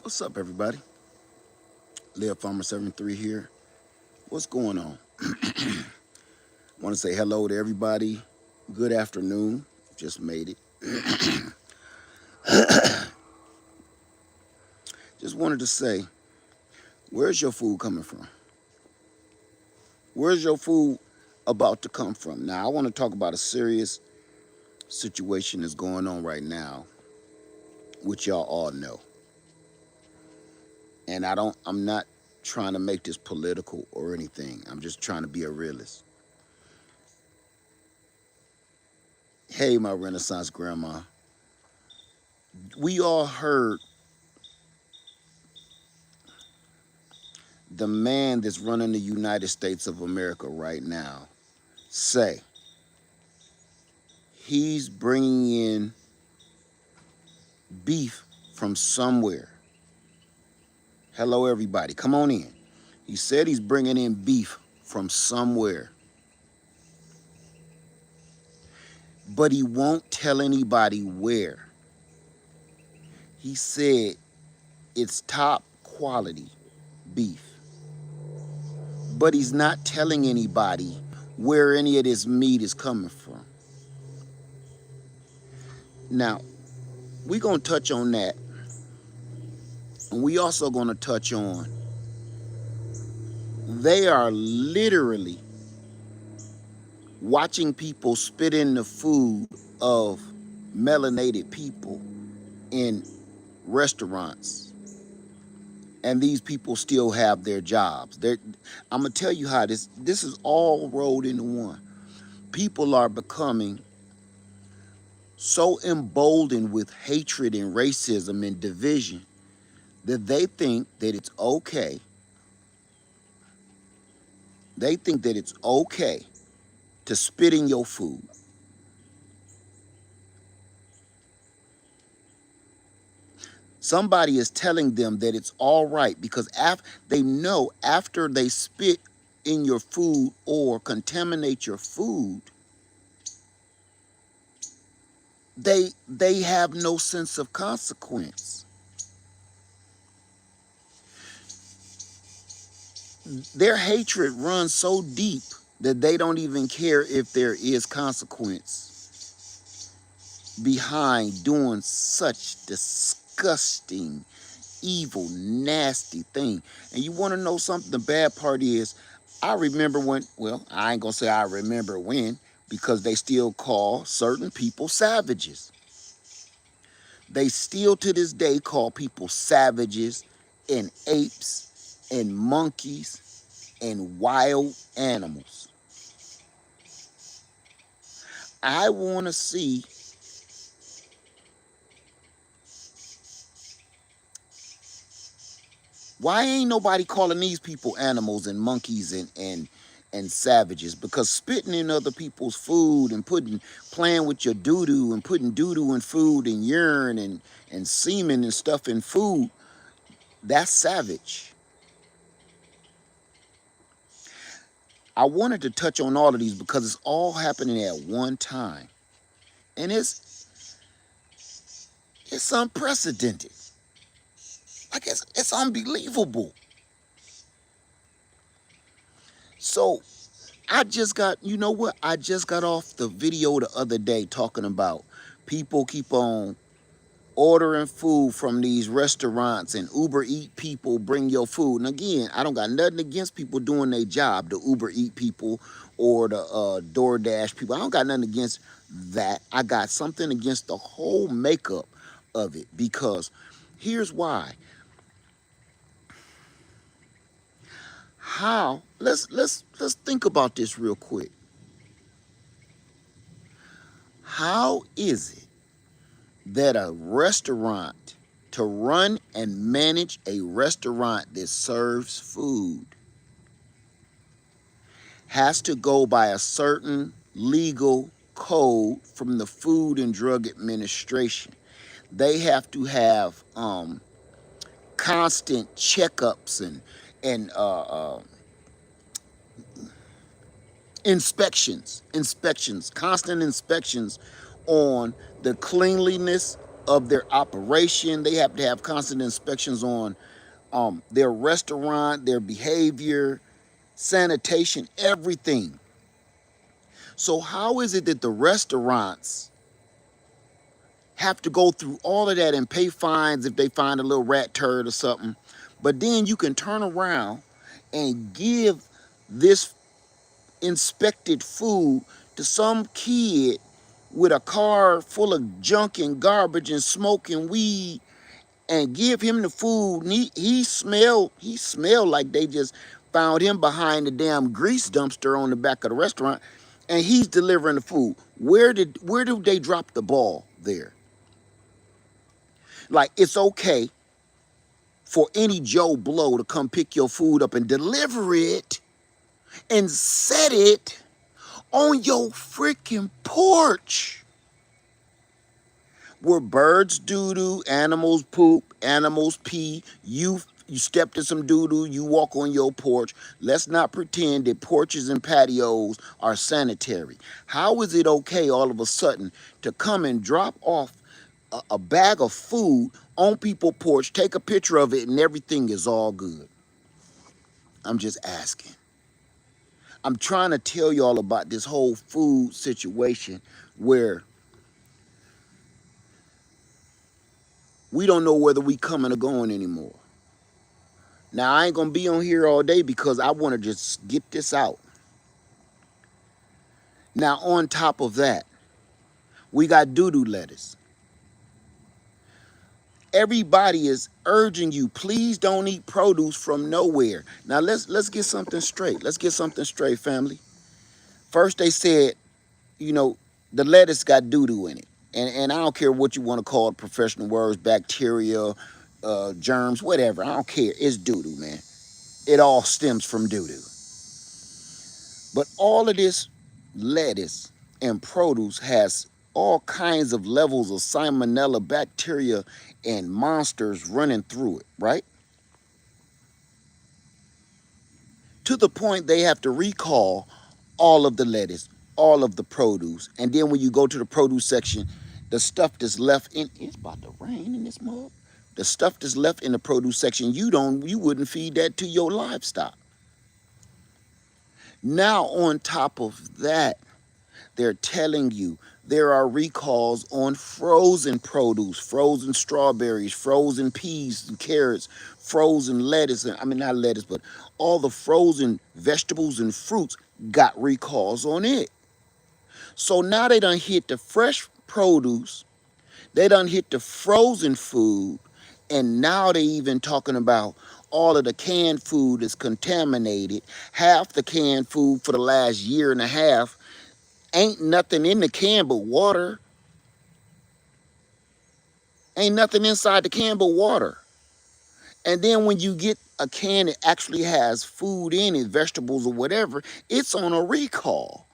What's up, everybody? Live Farmer 73 here. What's going on? Want to say hello to everybody. Good afternoon. Just made it. Just wanted to say, where's your food coming from? Where's your food about to come from? Now, I want to talk about a serious situation that's going on right now, which y'all all know. And I'm not trying to make this political or anything. I'm just trying to be a realist. Hey, my Renaissance grandma. We all heard the man that's running the United States of America right now say he's bringing in beef from somewhere. Hello, everybody. Come on in. He said he's bringing in beef from somewhere. But he won't tell anybody where. He said it's top quality beef. But he's not telling anybody where any of this meat is coming from. Now, we're going to touch on that. And we also going to touch on, they are literally watching people spit in the food of melanated people in restaurants. And these people still have their jobs. I'm going to tell you how this is all rolled into one. People are becoming so emboldened with hatred and racism and division that they think that it's okay. They think that it's okay to spit in your food. Somebody is telling them that it's all right because they know after they spit in your food or contaminate your food, they have no sense of consequence. Their hatred runs so deep that they don't even care if there is consequence behind doing such disgusting, evil, nasty thing. And you want to know something? The bad part is, I remember when, well, I ain't gonna say I remember when, because they still call certain people savages. They still to this day call people savages and apes and monkeys and wild animals. I want to see why ain't nobody calling these people animals and monkeys and savages? Because spitting in other people's food and playing with your doo-doo and putting doo-doo in food and urine and semen and stuff in food, that's savage. I wanted to touch on all of these because it's all happening at one time. And it's unprecedented. Like it's unbelievable. So I just got, you know what? I just got off the video the other day talking about people keep on ordering food from these restaurants and Uber Eat people bring your food. And again, I don't got nothing against people doing their job, the Uber Eat people or the DoorDash people. I don't got nothing against that. I got something against the whole makeup of it because here's why. How? Let's think about this real quick. How is it that a restaurant, to run and manage a restaurant that serves food, has to go by a certain legal code from the Food and Drug Administration? They have to have constant checkups and inspections, constant inspections on the cleanliness of their operation. They have to have constant inspections on their restaurant, their behavior, sanitation, everything. So how is it that the restaurants have to go through all of that and pay fines if they find a little rat turd or something, but then you can turn around and give this inspected food to some kid with a car full of junk and garbage and smoke and weed, and give him the food, and he smelled like they just found him behind the damn grease dumpster on the back of the restaurant, and he's delivering the food. Where did they drop the ball there? Like, it's okay for any Joe Blow to come pick your food up and deliver it and set it on your freaking porch where birds doo-doo, animals poop, animals pee, you stepped in some doo-doo, you walk on your porch. Let's not pretend that porches and patios are sanitary. How is it okay all of a sudden to come and drop off a bag of food on people's porch, take a picture of it, and everything is all good? I'm just asking. I'm trying to tell y'all about this whole food situation where we don't know whether we coming or going anymore. Now, I ain't going to be on here all day because I want to just get this out. Now, on top of that, we got doo-doo lettuce. Everybody is urging you, please don't eat produce from nowhere. Now, let's get something straight. Let's get something straight, family. First, they said, you know, the lettuce got doo-doo in it. And I don't care what you want to call it, professional words, bacteria, germs, whatever. I don't care. It's doo-doo, man. It all stems from doo-doo. But all of this lettuce and produce has all kinds of levels of salmonella, bacteria, and monsters running through it, right? To the point they have to recall all of the lettuce, all of the produce. And then when you go to the produce section, the stuff that's left in, it's about to rain in this mug. The stuff that's left in the produce section, you wouldn't feed that to your livestock. Now, on top of that, they're telling you there are recalls on frozen produce, frozen strawberries, frozen peas and carrots, frozen lettuce, I mean, not lettuce, but all the frozen vegetables and fruits got recalls on it. So now they done hit the fresh produce, they done hit the frozen food, and now they even talking about all of the canned food is contaminated. Half the canned food for the last year and a half ain't nothing in the can but water. Ain't nothing inside the can but water. And then when you get a can that actually has food in it, vegetables or whatever, it's on a recall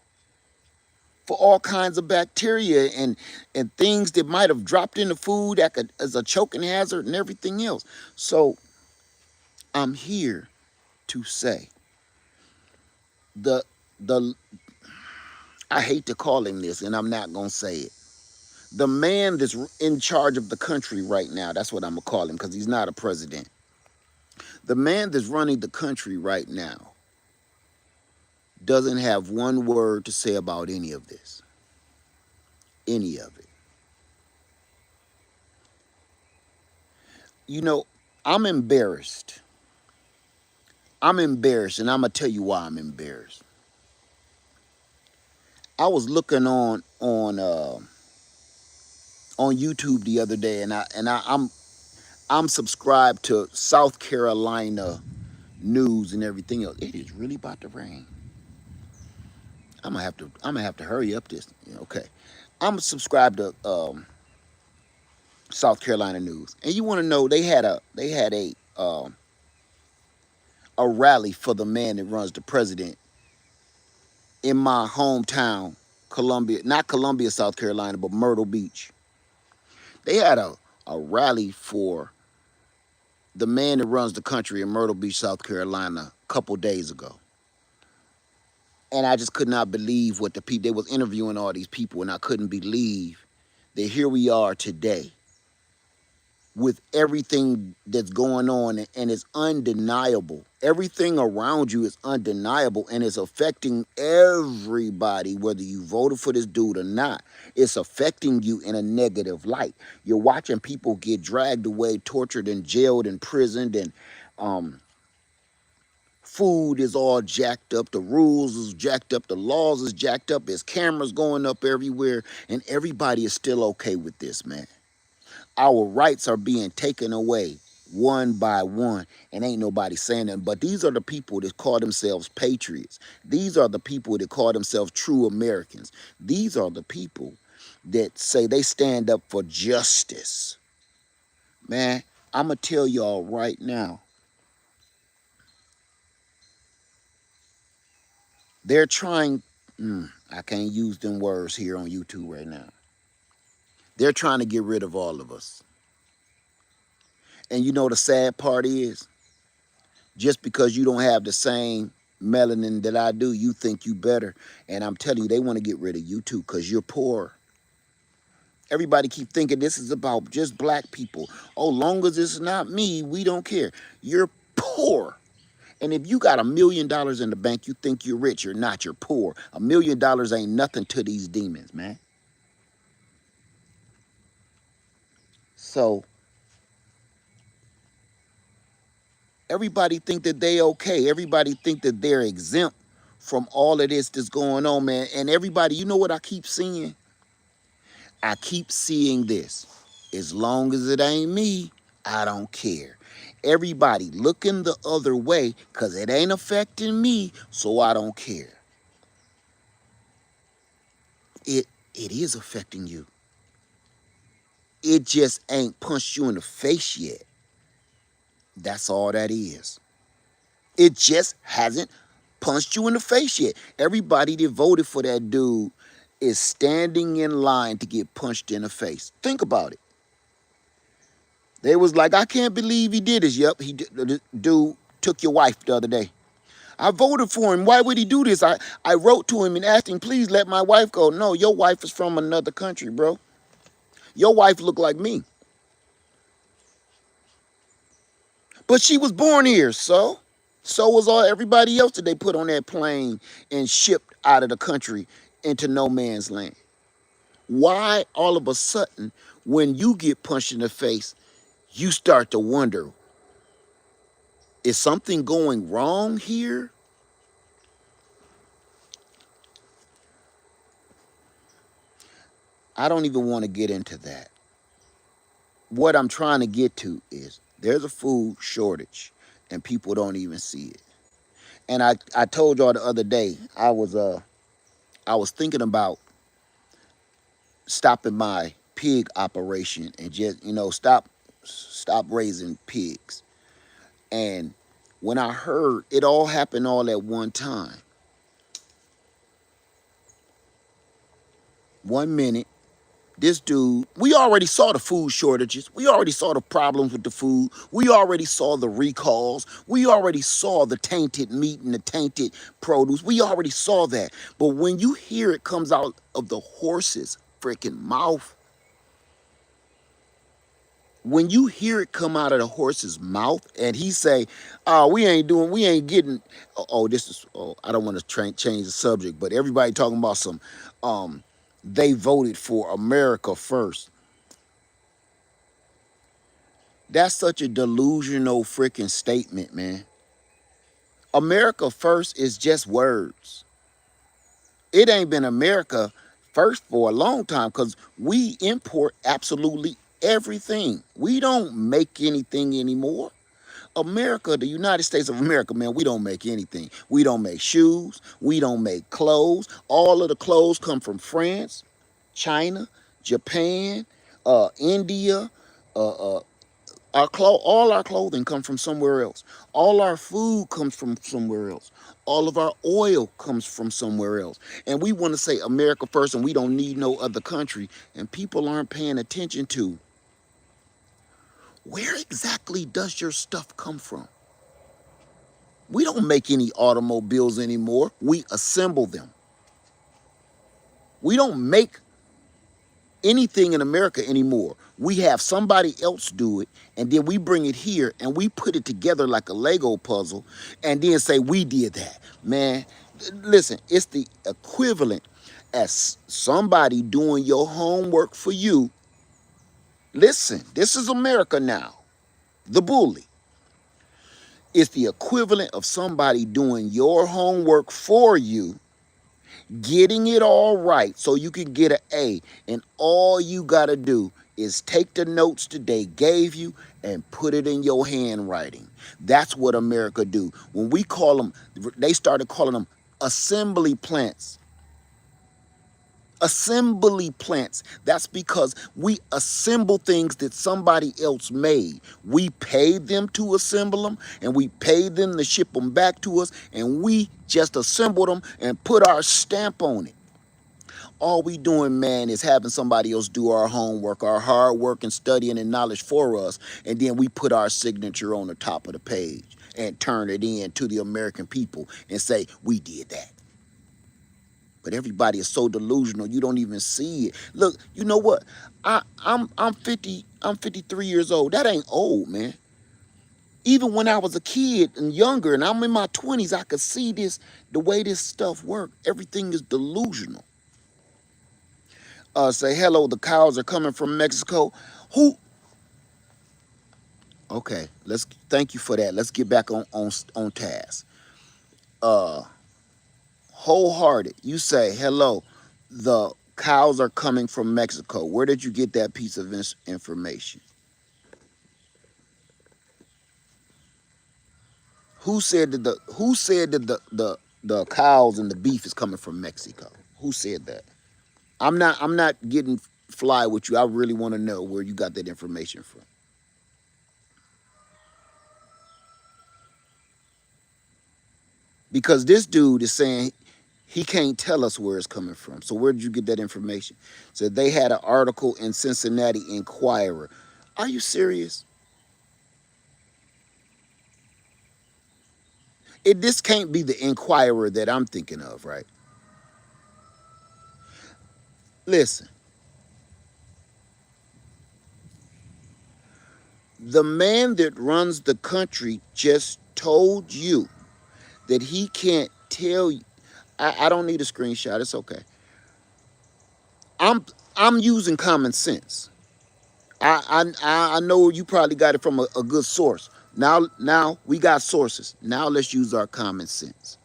for all kinds of bacteria and things that might have dropped in the food that could, as a choking hazard and everything else. So I'm here to say the I hate to call him this, and I'm not gonna say it. The man that's in charge of the country right now, that's what I'm gonna call him because he's not a president. The man that's running the country right now doesn't have one word to say about any of this. Any of it. You know, I'm embarrassed. I'm embarrassed, and I'm gonna tell you why I'm embarrassed. I was looking on YouTube the other day, and I'm subscribed to South Carolina news and everything else. It is really about to rain. I'm gonna have to hurry up this. Okay, I'm subscribed to South Carolina news, and you want to know they had a rally for the man that runs the president in my hometown, Columbia, not Columbia, South Carolina, but Myrtle Beach. They had a rally for the man that runs the country in Myrtle Beach, South Carolina, a couple days ago. And I just could not believe what the people, they was interviewing all these people, and I couldn't believe that here we are today. with everything that's going on, and it's undeniable. Everything around you is undeniable, and it's affecting everybody, whether you voted for this dude or not. It's affecting you in a negative light. You're watching people get dragged away, tortured and jailed and imprisoned, and food is all jacked up, the rules is jacked up, the laws is jacked up, there's cameras going up everywhere, and everybody is still okay with this, man. Our rights are being taken away one by one, and ain't nobody saying that. But these are the people that call themselves patriots. These are the people that call themselves true Americans. These are the people that say they stand up for justice. Man, I'm going to tell y'all right now, they're trying, I can't use them words here on YouTube right now. They're trying to get rid of all of us. And you know the sad part is, just because you don't have the same melanin that I do, you think you better. And I'm telling you, they want to get rid of you too, because you're poor. Everybody keep thinking this is about just black people. Oh, long as it's not me, we don't care. You're poor. And if you got $1 million in the bank, you think you're rich. You're not, you're poor. $1 million ain't nothing to these demons, man. So everybody think that they okay. Everybody think that they're exempt from all of this that's going on, man. And everybody, you know what I keep seeing? I keep seeing this. As long as it ain't me, I don't care. Everybody looking the other way because it ain't affecting me, so I don't care. It is affecting you. It just ain't punched you in the face yet. That's all that is. It just hasn't punched you in the face yet. Everybody that voted for that dude is standing in line to get punched in the face. Think about it. They was like, I can't believe he did this. Yep, the dude took your wife the other day. I voted for him. Why would he do this? I wrote to him and asked him, please let my wife go. No, your wife is from another country, bro. Your wife looked like me. But she was born here, so was all everybody else that they put on that plane and shipped out of the country into no man's land. Why all of a sudden, when you get punched in the face, you start to wonder, is something going wrong here? I don't even want to get into that. What I'm trying to get to is there's a food shortage and people don't even see it. And I told y'all the other day, I was thinking about stopping my pig operation and just, stop raising pigs. And when I heard it all happened all at one time, 1 minute, this dude, we already saw the food shortages. We already saw the problems with the food. We already saw the recalls. We already saw the tainted meat and the tainted produce. We already saw that. But when you hear it comes out of the horse's freaking mouth, when you hear it come out of the horse's mouth and he say, oh, we ain't getting, I don't want to change the subject, but everybody talking about some, they voted for America first. That's such a delusional freaking statement, man. America first is just words. It ain't been America first for a long time because we import absolutely everything. We don't make anything anymore. America, the United States of America, man, we don't make anything. We don't make shoes. We don't make clothes. All of the clothes come from France, China, Japan, India, all our clothing comes from somewhere else. All our food comes from somewhere else. All of our oil comes from somewhere else. And we want to say America first and we don't need no other country. And people aren't paying attention to where exactly does your stuff come from? We don't make any automobiles anymore. We assemble them. We don't make anything in America anymore. We have somebody else do it, and then we bring it here and we put it together like a Lego puzzle, and then say we did that. Man, listen, it's the equivalent as somebody doing your homework for you. Listen, this is America now. The bully. It's the equivalent of somebody doing your homework for you, getting it all right so you can get an A. And all you got to do is take the notes that they gave you and put it in your handwriting. That's what America do. When we call them, they started calling them assembly plants. Assembly plants. That's because we assemble things that somebody else made. We paid them to assemble them, and we paid them to ship them back to us, and we just assembled them and put our stamp on it. All we doing, man, is having somebody else do our homework, our hard work and studying and knowledge for us, and then we put our signature on the top of the page and turn it in to the American people and say, we did that. But everybody is so delusional, you don't even see it. Look, you know what? I'm 50, I'm 53 years old. That ain't old, man. Even when I was a kid and younger, and I'm in my 20s, I could see this, the way this stuff works. Everything is delusional. Say hello, the cows are coming from Mexico. Who? Okay, let's thank you for that. Let's get back on task. Uh Wholehearted. You say hello, the cows are coming from Mexico. Where did you get that piece of information? Who said that the cows and the beef is coming from Mexico? Who said that? I'm not getting fly with you. I really want to know where you got that information from. Because this dude is saying he can't tell us where it's coming from. So where did you get that information? So they had an article in Cincinnati Enquirer. Are you serious? This can't be the Enquirer that I'm thinking of, right? Listen, the man that runs the country just told you that he can't tell you. I don't need a screenshot. It's okay. I'm I'm using common sense. I know you probably got it from a good source. Now we got sources. Now let's use our common sense.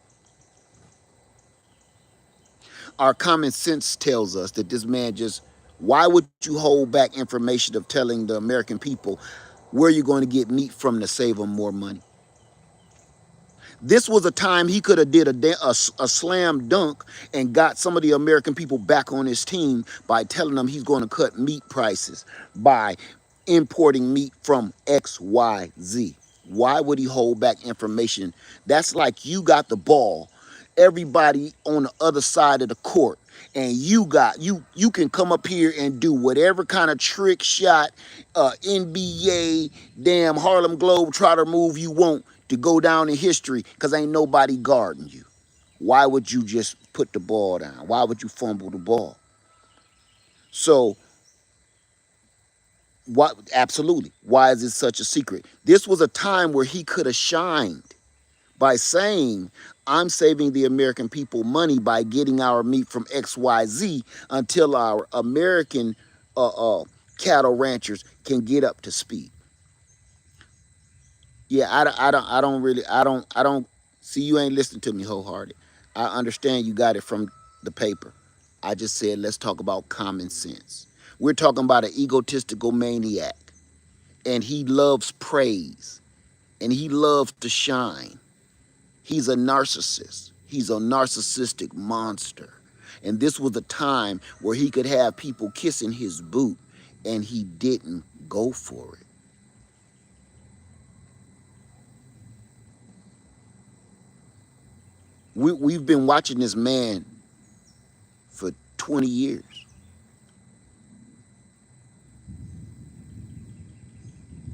Our common sense tells us that this man just, why would you hold back information of telling the American people where you're going to get meat from to save them more money? This was a time he could have did a slam dunk and got some of the American people back on his team by telling them he's going to cut meat prices by importing meat from XYZ. Why would he hold back information? That's like you got the ball, everybody on the other side of the court, and you can come up here and do whatever kind of trick shot, NBA, damn Harlem Globetrotter move you want to go down in history, because ain't nobody guarding you. Why would you just put the ball down? Why would you fumble the ball? So what? Absolutely. Why is it such a secret? This was a time where he could have shined by saying, I'm saving the American people money by getting our meat from XYZ until our American cattle ranchers can get up to speed. Yeah, I don't see, you ain't listening to me wholehearted. I understand you got it from the paper. I just said let's talk about common sense. We're talking about an egotistical maniac, and he loves praise, and he loves to shine. He's a narcissist. He's a narcissistic monster. And this was a time where he could have people kissing his boot, and he didn't go for it. We've been watching this man for 20 years.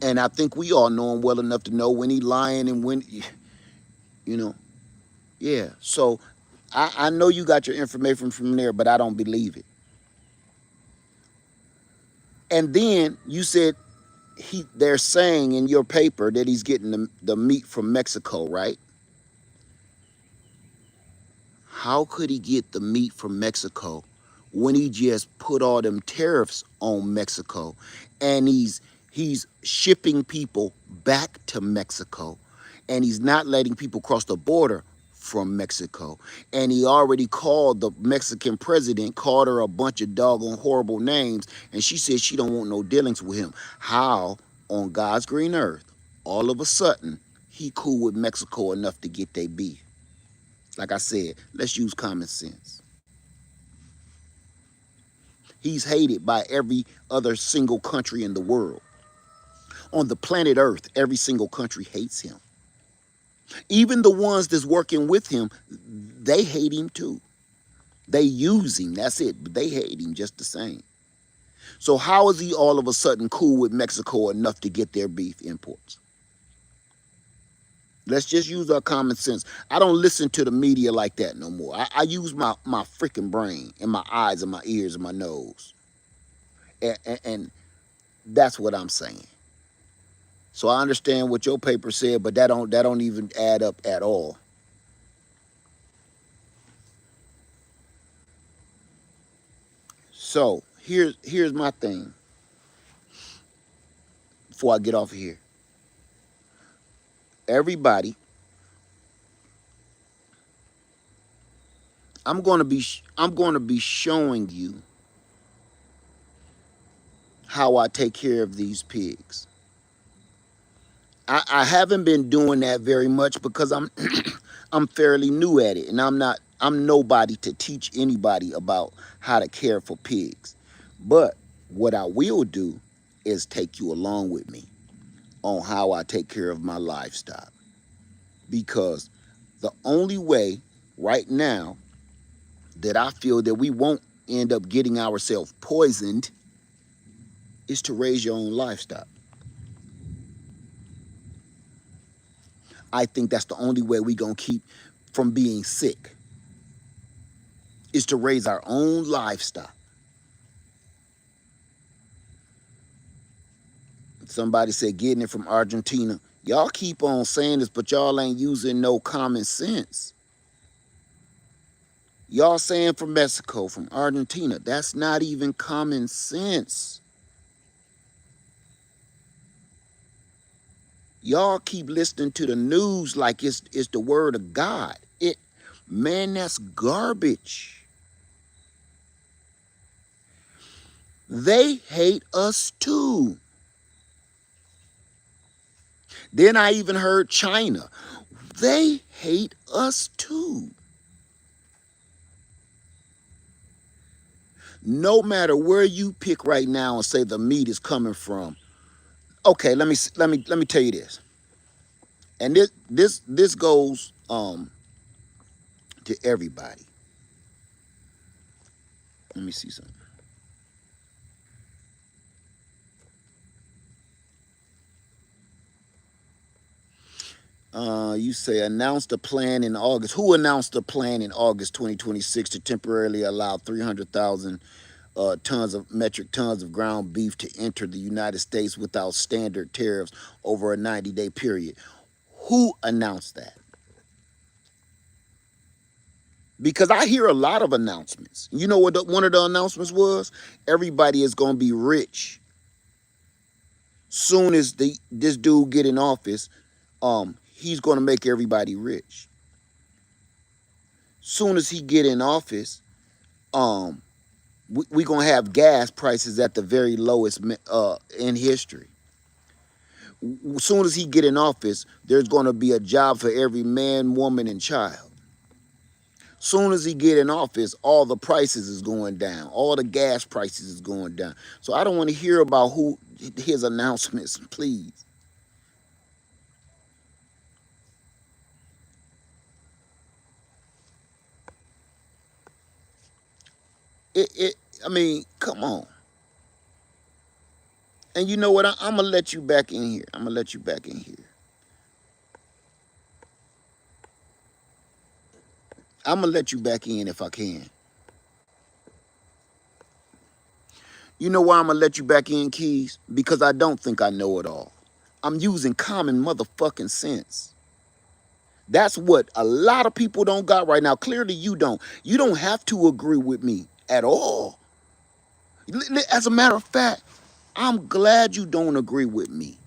And I think we all know him well enough to know when he lying and when, you know, yeah. So I know you got your information from there, but I don't believe it. And then you said they're saying in your paper that he's getting the meat from Mexico, right? How could he get the meat from Mexico when he just put all them tariffs on Mexico and he's shipping people back to Mexico and he's not letting people cross the border from Mexico, and he already called the Mexican president, called her a bunch of doggone horrible names, and she said she don't want no dealings with him. How on God's green earth all of a sudden he cool with Mexico enough to get their beef? Like I said, let's use common sense. He's hated by every other single country in the world. On the planet Earth, every single country hates him. Even the ones that's working with him, they hate him too. They use him, that's it, but they hate him just the same. So how is he all of a sudden cool with Mexico enough to get their beef imports? Let's just use our common sense. I don't listen to the media like that no more. I use my freaking brain and my eyes and my ears and my nose. And that's what I'm saying. So I understand what your paper said, but that don't even add up at all. So here's my thing before I get off of here. Everybody, I'm going to be showing you how I take care of these pigs. I haven't been doing that very much because I'm I'm fairly new at it, and I'm nobody to teach anybody about how to care for pigs. But what I will do is take you along with me on how I take care of my livestock. Because the only way right now that I feel that we won't end up getting ourselves poisoned is to raise your own livestock. I think that's the only way we gonna keep from being sick, is to raise our own livestock. Somebody said getting it from Argentina. Y'all keep on saying this, but y'all ain't using no common sense. Y'all saying from Mexico, from Argentina. That's not even common sense. Y'all keep listening to the news like it's the word of God. Man, that's garbage. They hate us too. Then I even heard China. They hate us too. No matter where you pick right now and say the meat is coming from. Okay, let me tell you this. And this goes to everybody. Let me see something. You say announced a plan in August. Who announced a plan in August 2026 to temporarily allow 300,000 metric tons of ground beef to enter the United States without standard tariffs over a 90-day period? Who announced that? Because I hear a lot of announcements. You know what one of the announcements was? Everybody is going to be rich. Soon as this dude get in office, he's going to make everybody rich. Soon as he get in office, we're going to have gas prices at the very lowest in history. As soon as he get in office, there's going to be a job for every man, woman, and child. Soon as he get in office, all the prices is going down. All the gas prices is going down. So I don't want to hear about his announcements, please. I mean, come on. And you know what? I'm gonna let you back in here. I'm gonna let you back in here. I'm gonna let you back in if I can. You know why I'm gonna let you back in, Keys? Because I don't think I know it all. I'm using common motherfucking sense. That's what a lot of people don't got right now. Clearly you don't. You don't have to agree with me at all. As a matter of fact, I'm glad you don't agree with me.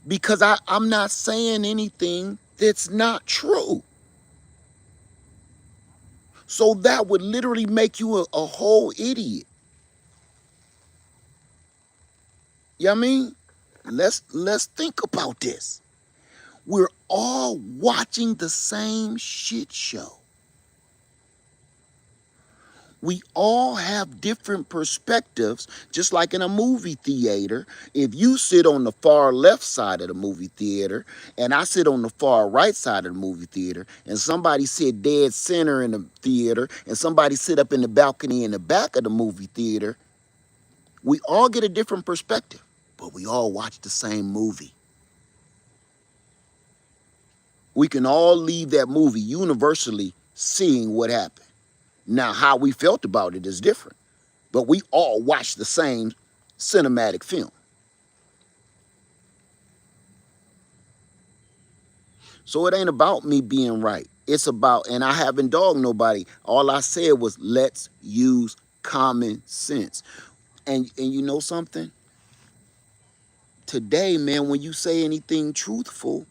Because I'm not saying anything that's not true. So that would literally make you a whole idiot. You know what I mean? Let's think about this. We're all watching the same shit show. We all have different perspectives, just like in a movie theater. If you sit on the far left side of the movie theater and I sit on the far right side of the movie theater, and somebody sit dead center in the theater and somebody sit up in the balcony in the back of the movie theater, we all get a different perspective, but we all watch the same movie. We can all leave that movie universally seeing what happened. Now, how we felt about it is different, but we all watched the same cinematic film. So it ain't about me being right. It's about, and I haven't dogged nobody. All I said was, let's use common sense. And you know something? Today, man, when you say anything truthful,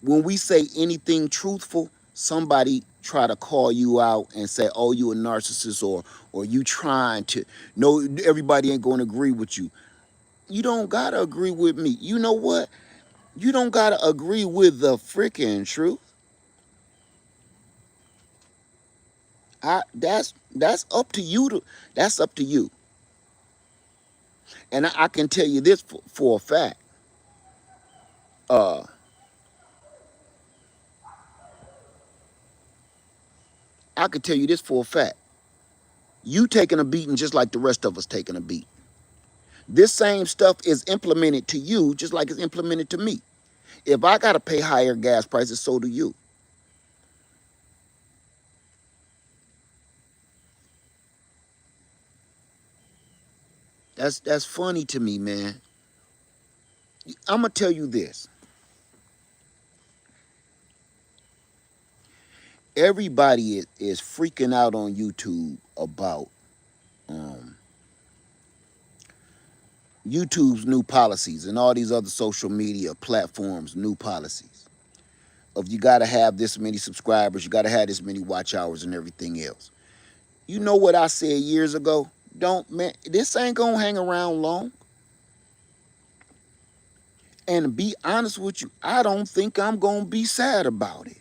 when we say anything truthful, somebody try to call you out and say, "Oh, you a narcissist," or you trying to. No, everybody ain't going to agree with you. You don't gotta agree with me. You know what? You don't gotta agree with the freaking truth. That's up to you to. That's up to you. And I can tell you this for a fact. Uh, I can tell you this for a fact. You taking a beating just like the rest of us taking a beat. This same stuff is implemented to you just like it's implemented to me. If I gotta pay higher gas prices, so do you. That's funny to me, man. I'm gonna tell you this. Everybody is freaking out on YouTube about um, YouTube's new policies and all these other social media platforms' new policies. Of you gotta have this many subscribers, you gotta have this many watch hours and everything else. You know what I said years ago? Don't, man, this ain't gonna hang around long. And to be honest with you, I don't think I'm gonna be sad about it.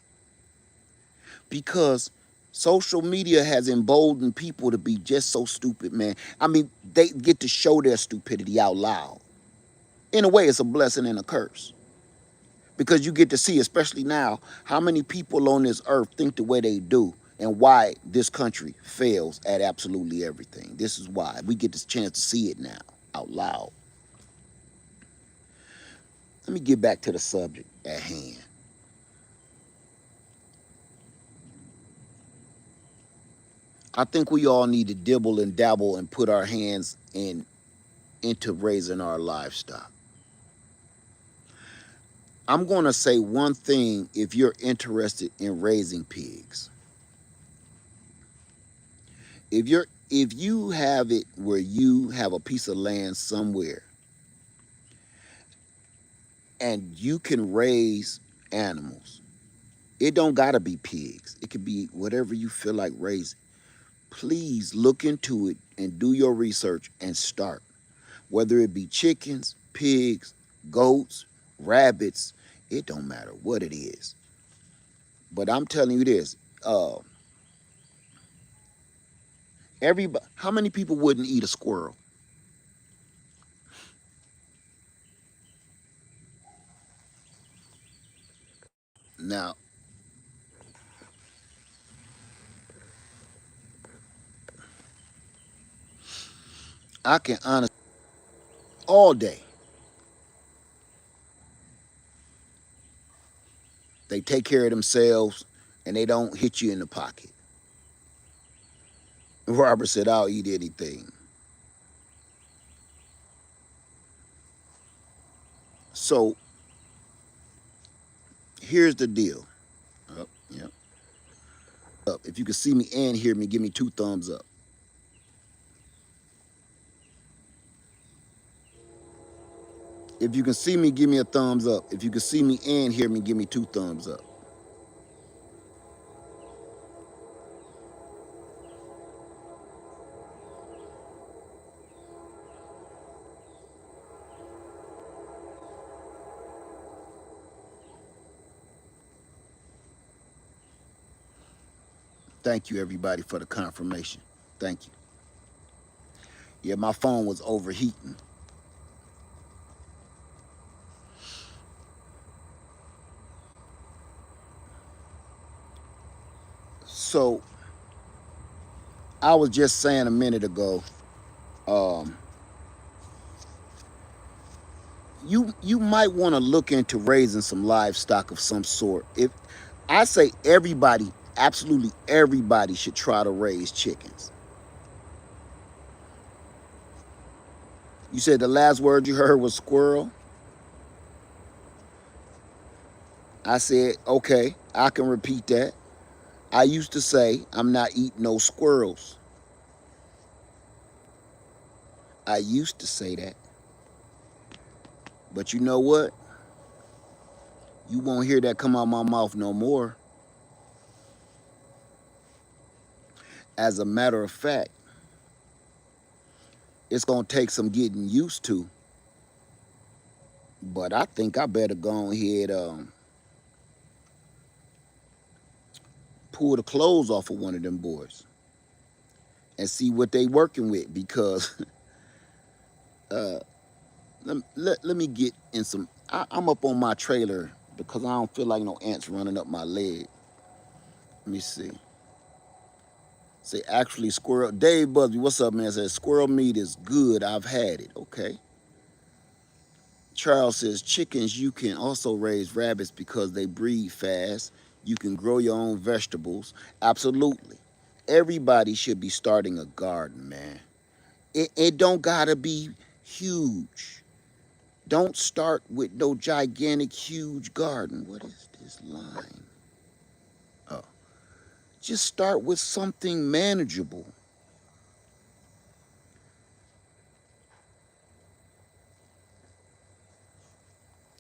Because social media has emboldened people to be just so stupid, man. I mean, they get to show their stupidity out loud. In a way, it's a blessing and a curse. Because you get to see, especially now, how many people on this earth think the way they do and why this country fails at absolutely everything. This is why. We get this chance to see it now, out loud. Let me get back to the subject at hand. I think we all need to dibble and dabble and put our hands into raising our livestock. I'm going to say one thing if you're interested in raising pigs. If you have it where you have a piece of land somewhere and you can raise animals, it don't got to be pigs. It could be whatever you feel like raising. Please look into it and do your research and start. Whether it be chickens, pigs, goats, rabbits, it don't matter what it is. But I'm telling you this, everybody, how many people wouldn't eat a squirrel? Now, I can honestly all day. They take care of themselves and they don't hit you in the pocket. Robert said, I'll eat anything. So here's the deal. Up, yep. Up. If you can see me and hear me, give me 2 thumbs up. If you can see me, give me a thumbs up. If you can see me and hear me, give me 2 thumbs up. Thank you, everybody, for the confirmation. Thank you. Yeah, my phone was overheating. So I was just saying a minute ago, um, you might want to look into raising some livestock of some sort. If I say everybody, absolutely everybody should try to raise chickens. You said the last word you heard was squirrel. I said, okay, I can repeat that. I used to say, I'm not eating no squirrels. I used to say that. But you know what? You won't hear that come out my mouth no more. As a matter of fact, it's going to take some getting used to. But I think I better go ahead pull the clothes off of one of them boys and see what they working with, because uh, let me get in some. I'm up on my trailer because I don't feel like no ants running up my leg. Let me see. Say, actually, squirrel. Dave Busby, what's up, man? Says, squirrel meat is good. I've had it. Okay. Charles says, chickens, you can also raise rabbits because they breed fast. You can grow your own vegetables. Absolutely. Everybody should be starting a garden, man. It don't gotta be huge. Don't start with no gigantic, huge garden. What is this line? Oh, just start with something manageable.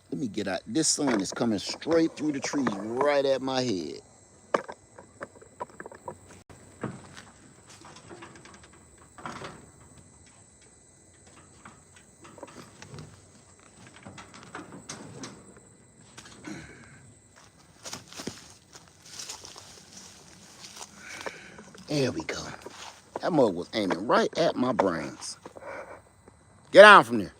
Let me get out. This sun is coming straight through the trees, right at my head. There we go. That mug was aiming right at my brains. Get down from there.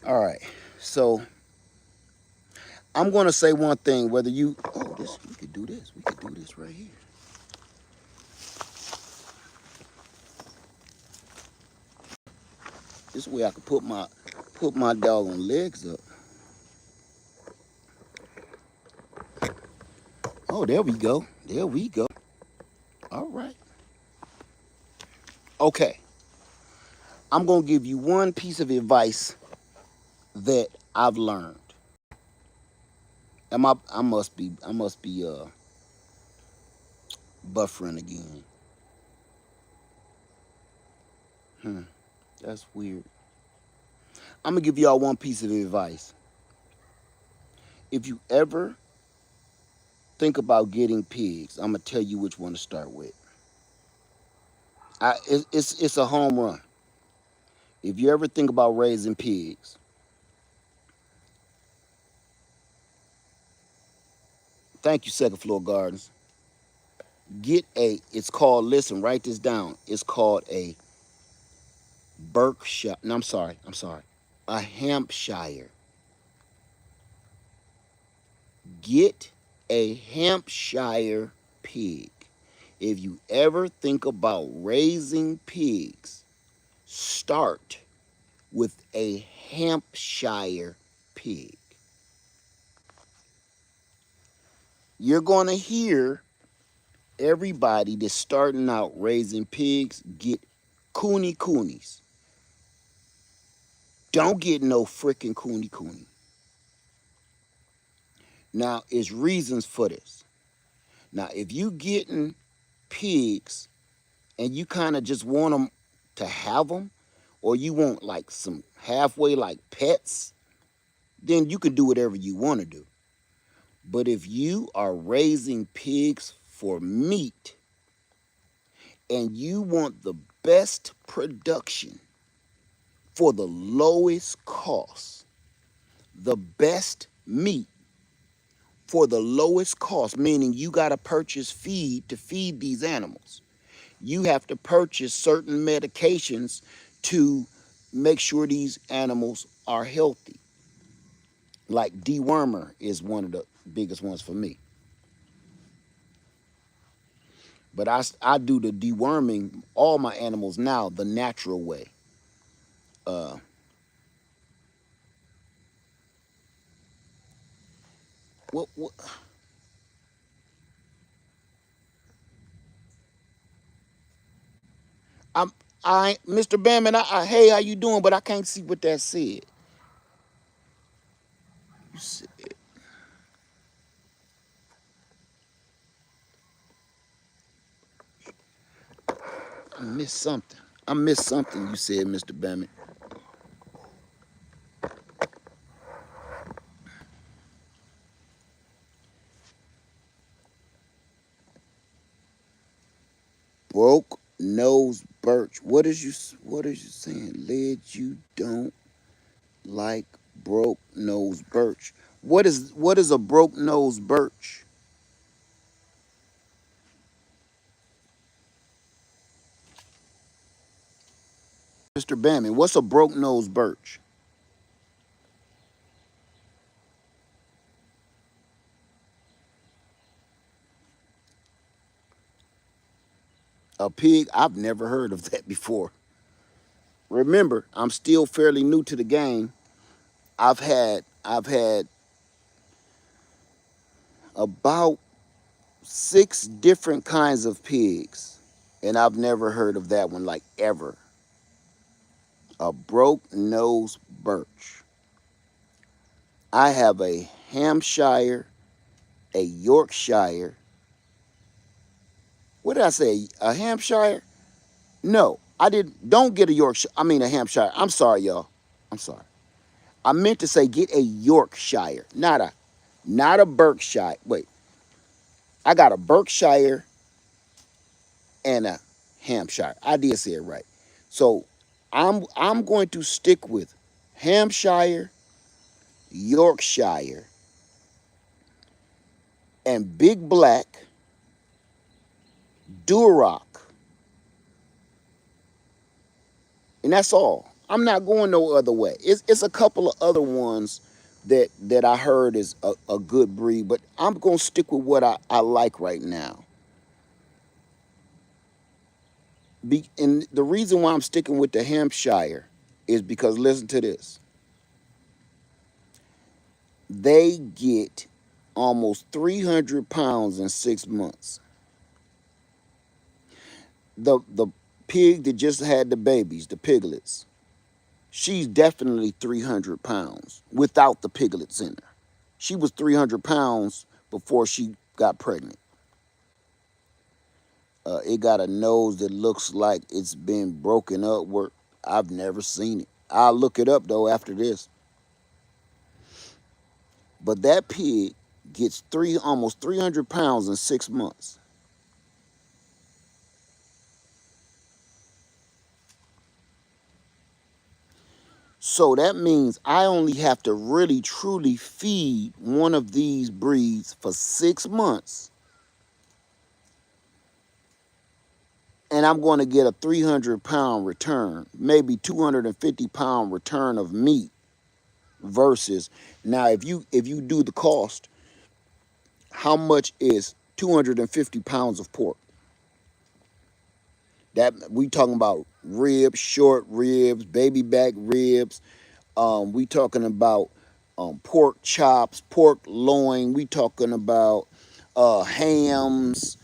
All right. So I'm gonna say one thing. Whether you, oh, this we could do this. We could do this right here. This way I could put my doggone legs up. Oh, there we go. There we go. All right. Okay. I'm gonna give you one piece of advice that I've learned. I must be buffering again. That's weird. I'm gonna give y'all one piece of advice. If you ever think about getting pigs, I'm gonna tell you which one to start with. It's a home run. If you ever think about raising pigs, thank you, Second Floor Gardens. It's called, listen, write this down. It's called a Berkshire. No, I'm sorry. A Hampshire. Get a Hampshire pig. If you ever think about raising pigs, start with a Hampshire pig. You're going to hear everybody that's starting out raising pigs get coonies. Don't get no freaking cooney. Now, it's reasons for this. Now, if you getting pigs and you kind of just want them to have them, or you want like some halfway like pets, then you can do whatever you want to do. But if you are raising pigs for meat and you want the best production for the lowest cost, the best meat for the lowest cost, meaning you got to purchase feed to feed these animals. You have to purchase certain medications to make sure these animals are healthy. Like dewormer is one of the biggest ones for me. But I do the deworming all my animals now the natural way. Uh, what I'm I Mr. Bamman, hey, how you doing? But I can't see what that said. You said, I missed something. I missed something you said, Mr. Bamman. Broke nose birch. What is you saying? Led you don't like broke nose birch. What is a broke nose birch? Mr. Bamman, what's a broke nose birch? A pig? I've never heard of that before. Remember, I'm still fairly new to the game. I've had about 6 different kinds of pigs, and I've never heard of that one like ever. A broke nose birch. I have a Hampshire, a Yorkshire. What did I say? A Hampshire? No, I didn't. Don't get a Yorkshire. I mean a Hampshire. I'm sorry, y'all. I'm sorry. I meant to say get a Yorkshire, not a Berkshire. Wait, I got a Berkshire and a Hampshire. I did say it right. So I'm going to stick with Hampshire, Yorkshire, and Big Black, Duroc, and that's all. I'm not going no other way. It's a couple of other ones that I heard is a good breed, but I'm gonna stick with what I like right now. And the reason why I'm sticking with the Hampshire is because listen to this. They get almost 300 pounds in 6 months. The pig that just had the babies, the piglets, she's definitely 300 pounds without the piglets in her. She was 300 pounds before she got pregnant. It got a nose that looks like it's been broken up. I've never seen it. I'll look it up though after this. But that pig gets almost 300 pounds in 6 months. So that means I only have to really truly feed one of these breeds for 6 months, and I'm going to get a 300-pound return, maybe 250-pound return of meat. Versus now, if you do the cost, how much is 250 pounds of pork? That we talking about ribs, short ribs, baby back ribs. We talking about pork chops, pork loin. We talking about hams,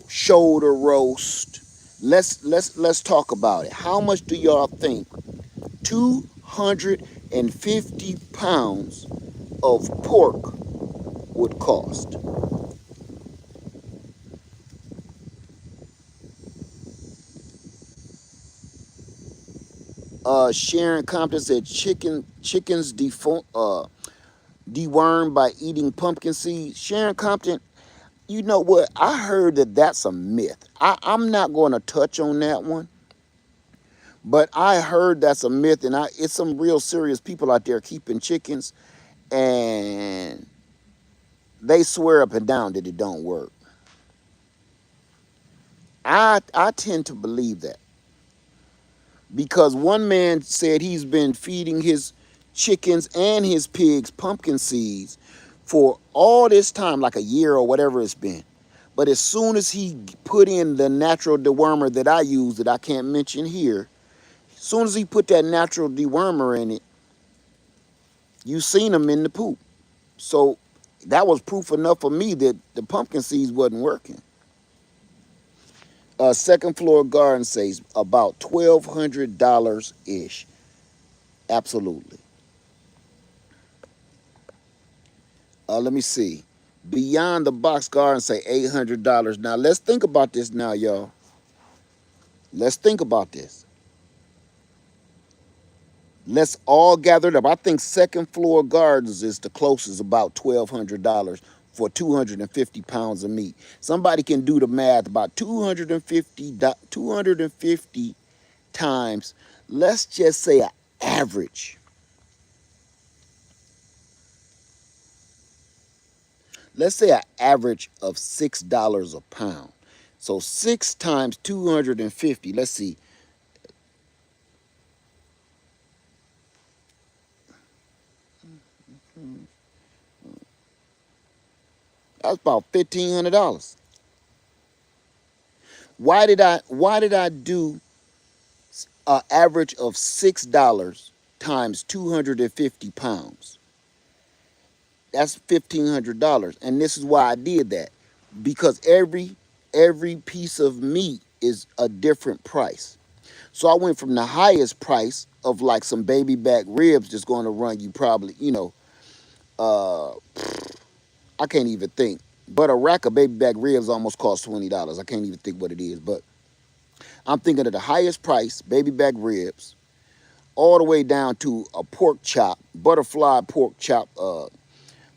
shoulder roast. Let's talk about it. How much do y'all think 250 pounds of pork would cost? Sharon Compton said chickens dewormed by eating pumpkin seeds. Sharon Compton, you know what? I heard that that's a myth. I'm not going to touch on that one, but I heard that's a myth, and it's some real serious people out there keeping chickens, and they swear up and down that it don't work. I tend to believe that because one man said he's been feeding his chickens and his pigs pumpkin seeds for all this time, like a year or whatever it's been. But as soon as he put in the natural dewormer that I use, that I can't mention here, as soon as he put that natural dewormer in it, you seen him in the poop. So that was proof enough for me that the pumpkin seeds wasn't working. Second floor garden says about $1,200 ish. Absolutely. Let me see. Beyond the box garden say $800. Now let's think about this now, y'all. Let's think about this. Let's all gather it up. I think second floor gardens is the closest, about $1,200 for 250 pounds of meat. Somebody can do the math about 250 times. Let's just say an average. Let's say an average of $6 a pound. So 6 times 250. Let's see. That's about $1,500. Why did I do an average of $6 times 250 pounds? That's $1,500. And this is why I did that. Because every piece of meat is a different price. So I went from the highest price of like some baby back ribs that's going to run you probably, uh, I can't even think. But a rack of baby back ribs almost costs $20. I can't even think what it is. But I'm thinking of the highest price, baby back ribs, all the way down to a pork chop, butterfly pork chop,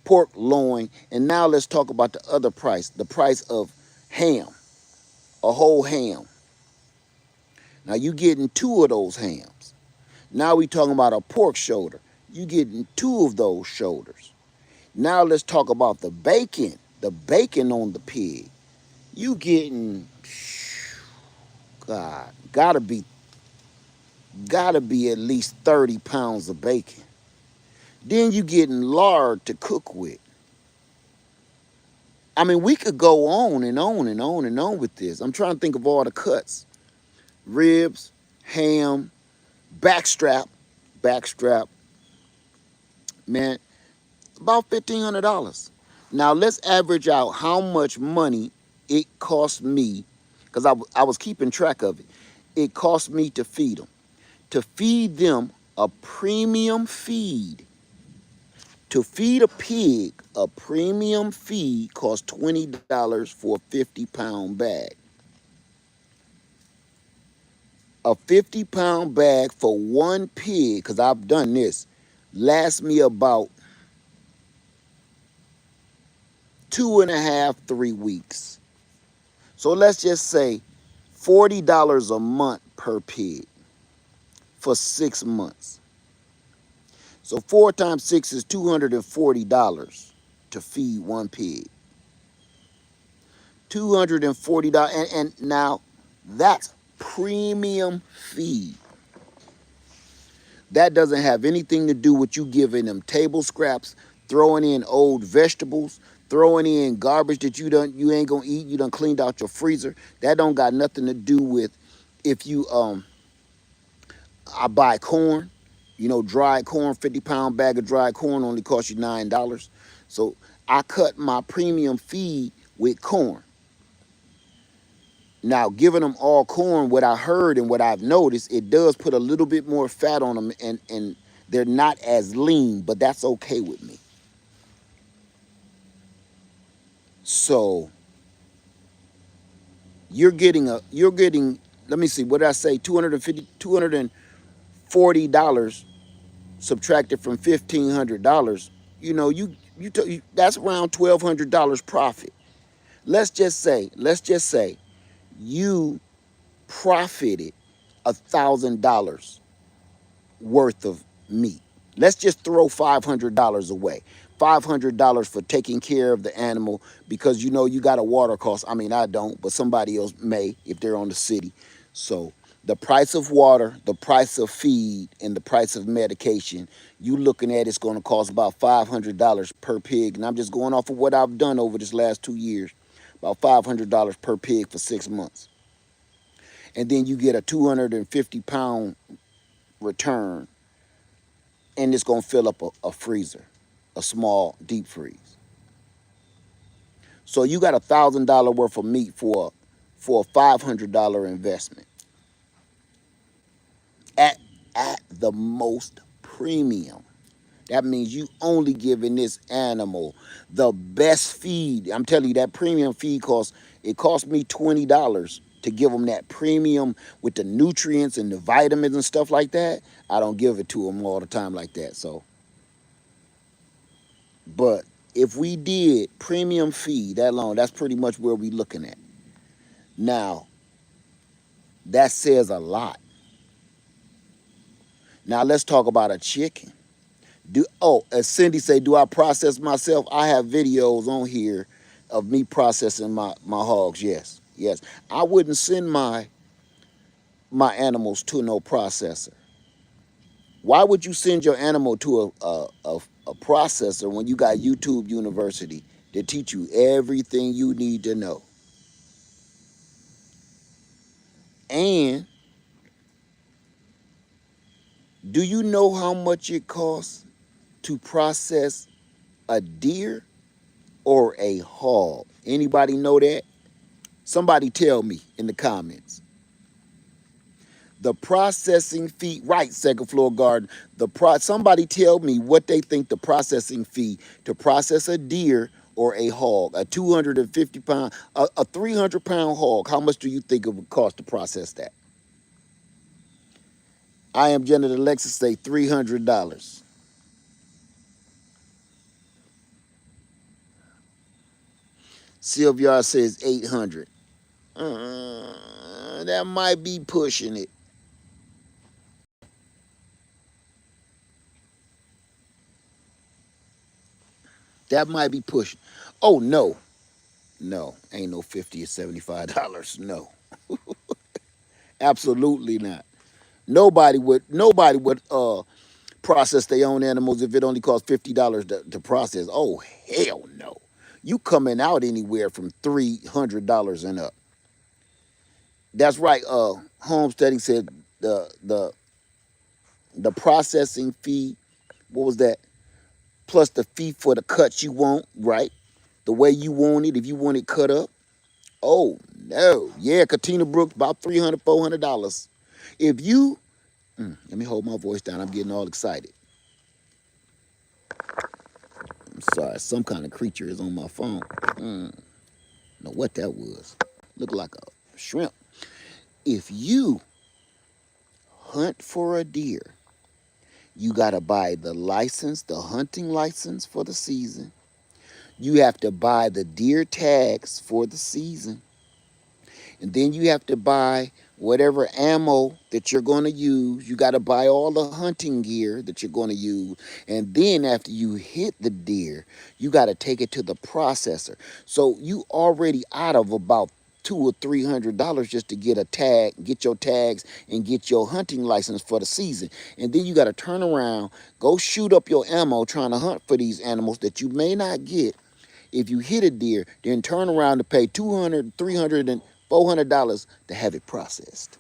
pork loin. And now let's talk about the other price, the price of ham, a whole ham. Now you getting two of those hams. Now we talking about a pork shoulder. You getting two of those shoulders. Now let's talk about the bacon on the pig. You getting, God, gotta be at least 30 pounds of bacon. Then you getting lard to cook with. I mean, we could go on and on and on and on with this. I'm trying to think of all the cuts. Ribs, ham, backstrap, backstrap, man, about $1,500. Now let's average out how much money it cost me, because I was keeping track of it. It cost me to feed them. To feed them a premium feed. To feed a pig, a premium feed costs $20 for a 50-pound bag. A 50-pound bag for one pig, because I've done this, lasts me about 2.5, 3 weeks. So let's just say $40 a month per pig for 6 months. So 4 times 6 is $240 to feed one pig. $240. And now that's premium feed. That doesn't have anything to do with you giving them table scraps, throwing in old vegetables, throwing in garbage that you ain't gonna eat. You done cleaned out your freezer. That don't got nothing to do with If you I buy corn, dried corn, 50-pound bag of dried corn only costs you $9. So I cut my premium feed with corn. Now, giving them all corn, what I heard and what I've noticed, it does put a little bit more fat on them, and they're not as lean, but that's okay with me. So you're getting, let me see, what did I say, $240 subtracted from $1,500. That's around $1,200 profit. Let's just say you profited $1,000 worth of meat. Let's just throw $500 away. $500 for taking care of the animal, because you got a water cost. I mean, I don't, but somebody else may if they're on the city. So the price of water, the price of feed, and the price of medication, you looking at it's going to cost about $500 per pig. And I'm just going off of what I've done over this last 2 years, about $500 per pig for 6 months. And then you get a 250-pound return, and it's going to fill up a freezer, a small deep freeze. So you got $1,000 worth of meat for a $500 investment at the most premium. That means you only giving this animal the best feed. I'm telling you, that premium feed costs me $20 to give them that premium with the nutrients and the vitamins and stuff like that. I don't give it to them all the time like that. So, but if we did premium feed that long, that's pretty much where we looking at. Now, that says a lot. Now let's talk about a chicken. As Cindy say, do I process myself? I have videos on here of me processing my hogs. Yes. I wouldn't send my animals to no processor. Why would you send your animal to a processor when you got YouTube University to teach you everything you need to know? And do you know how much it costs to process a deer or a hog? Anybody know that? Somebody tell me in the comments. The processing fee, right, second floor garden. Somebody tell me what they think the processing fee to process a deer or a hog, a 250-pound, a 300-pound hog. How much do you think it would cost to process that? I am Janet Alexis, say $300. Sylvia says 800. That might be pushing it. That might be pushing. Oh no, ain't no $50 or $75. No, absolutely not. Nobody would process their own animals if it only costs $50 to process. Oh hell no. You coming out anywhere from $300 and up. That's right. Homesteading said the processing fee, what was that? Plus the fee for the cuts you want, right? The way you want it, if you want it cut up. Oh no. Yeah, Katina Brooks, about $300, $400. If you let me hold my voice down. I'm getting all excited. I'm sorry, some kind of creature is on my phone. Know what that was. Looked like a shrimp. If you hunt for a deer, you gotta buy the license, the hunting license for the season. You have to buy the deer tags for the season. And then you have to buy whatever ammo that you're going to use. You got to buy all the hunting gear that you're going to use. And then after you hit the deer, you got to take it to the processor. So you already out of about $200 or $300 just to get a tag, get your tags, and get your hunting license for the season. And then you got to turn around, go shoot up your ammo trying to hunt for these animals that you may not get. If you hit a deer, then turn around to pay $200, $300, and $400 to have it processed.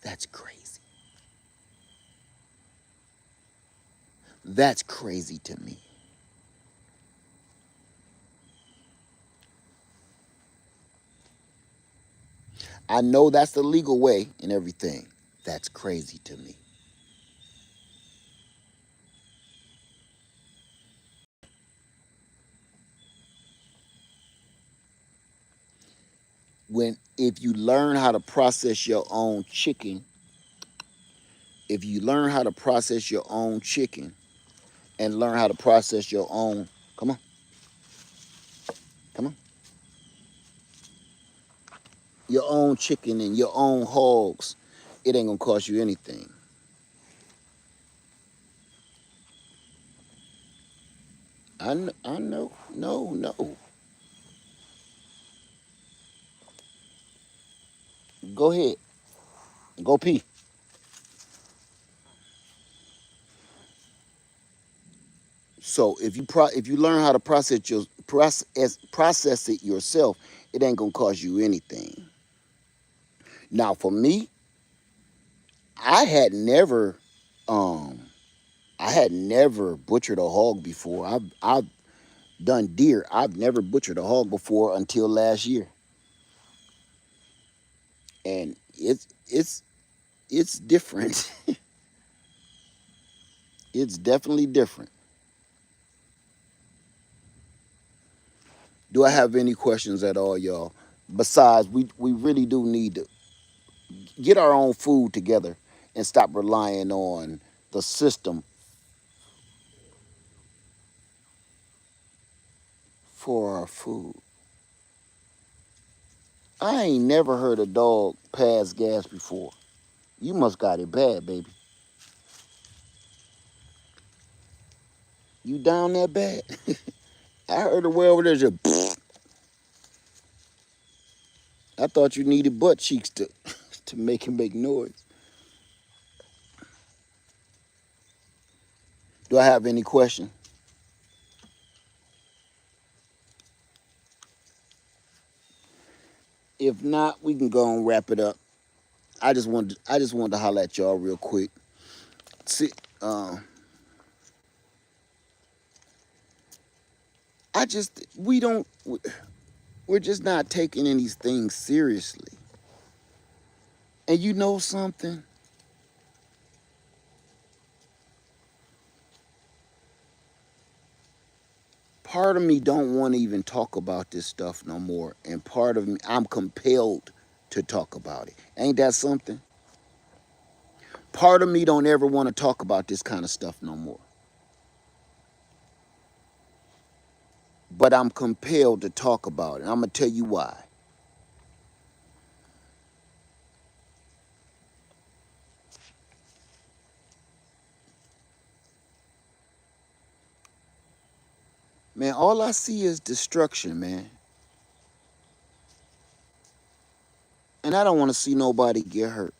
That's crazy. That's crazy to me. I know that's the legal way and everything. That's crazy to me. When if you learn how to process your own chicken, if you learn how to process your own chicken and learn how to process your own, come on, come on, your own chicken and your own hogs, it ain't gonna cost you anything. I know, no, no. Go ahead, go pee. So if you learn how to process it yourself, it ain't gonna cost you anything. Now for me, I had never um I had never butchered a hog before. I've done deer. I've never butchered a hog before until last year. And it's different. It's definitely different. Do I have any questions at all, y'all? Besides, we really do need to get our own food together and stop relying on the system for our food. I ain't never heard a dog pass gas before. You must got it bad, baby. You down that bad? I heard the way over there just. I thought you needed butt cheeks to to make noise. Do I have any question? If not, we can go and wrap it up. I just wanted to holler at y'all real quick. See, uh, I just we don't we're just not taking any things seriously. And you know something? Part of me don't want to even talk about this stuff no more, and part of me I'm compelled to talk about it. Ain't that something? Part of me don't ever want to talk about this kind of stuff no more. But I'm compelled to talk about it. I'm gonna tell you why. Man, all I see is destruction, man. And I don't want to see nobody get hurt.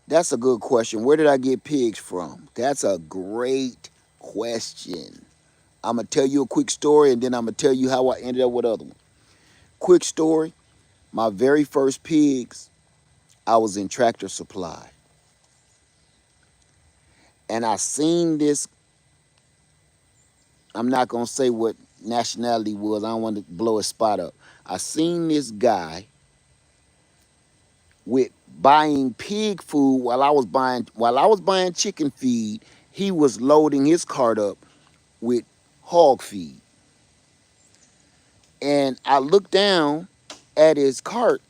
That's a good question. Where did I get pigs from? That's a great question. I'm gonna tell you a quick story, and then I'm gonna tell you how I ended up with other one. Quick story. My very first pigs, I was in Tractor Supply, and I seen this. I'm not gonna say what nationality was. I don't want to blow his spot up. I seen this guy with buying pig food while I was buying chicken feed. He was loading his cart up with hog feed, and I looked down at his cart,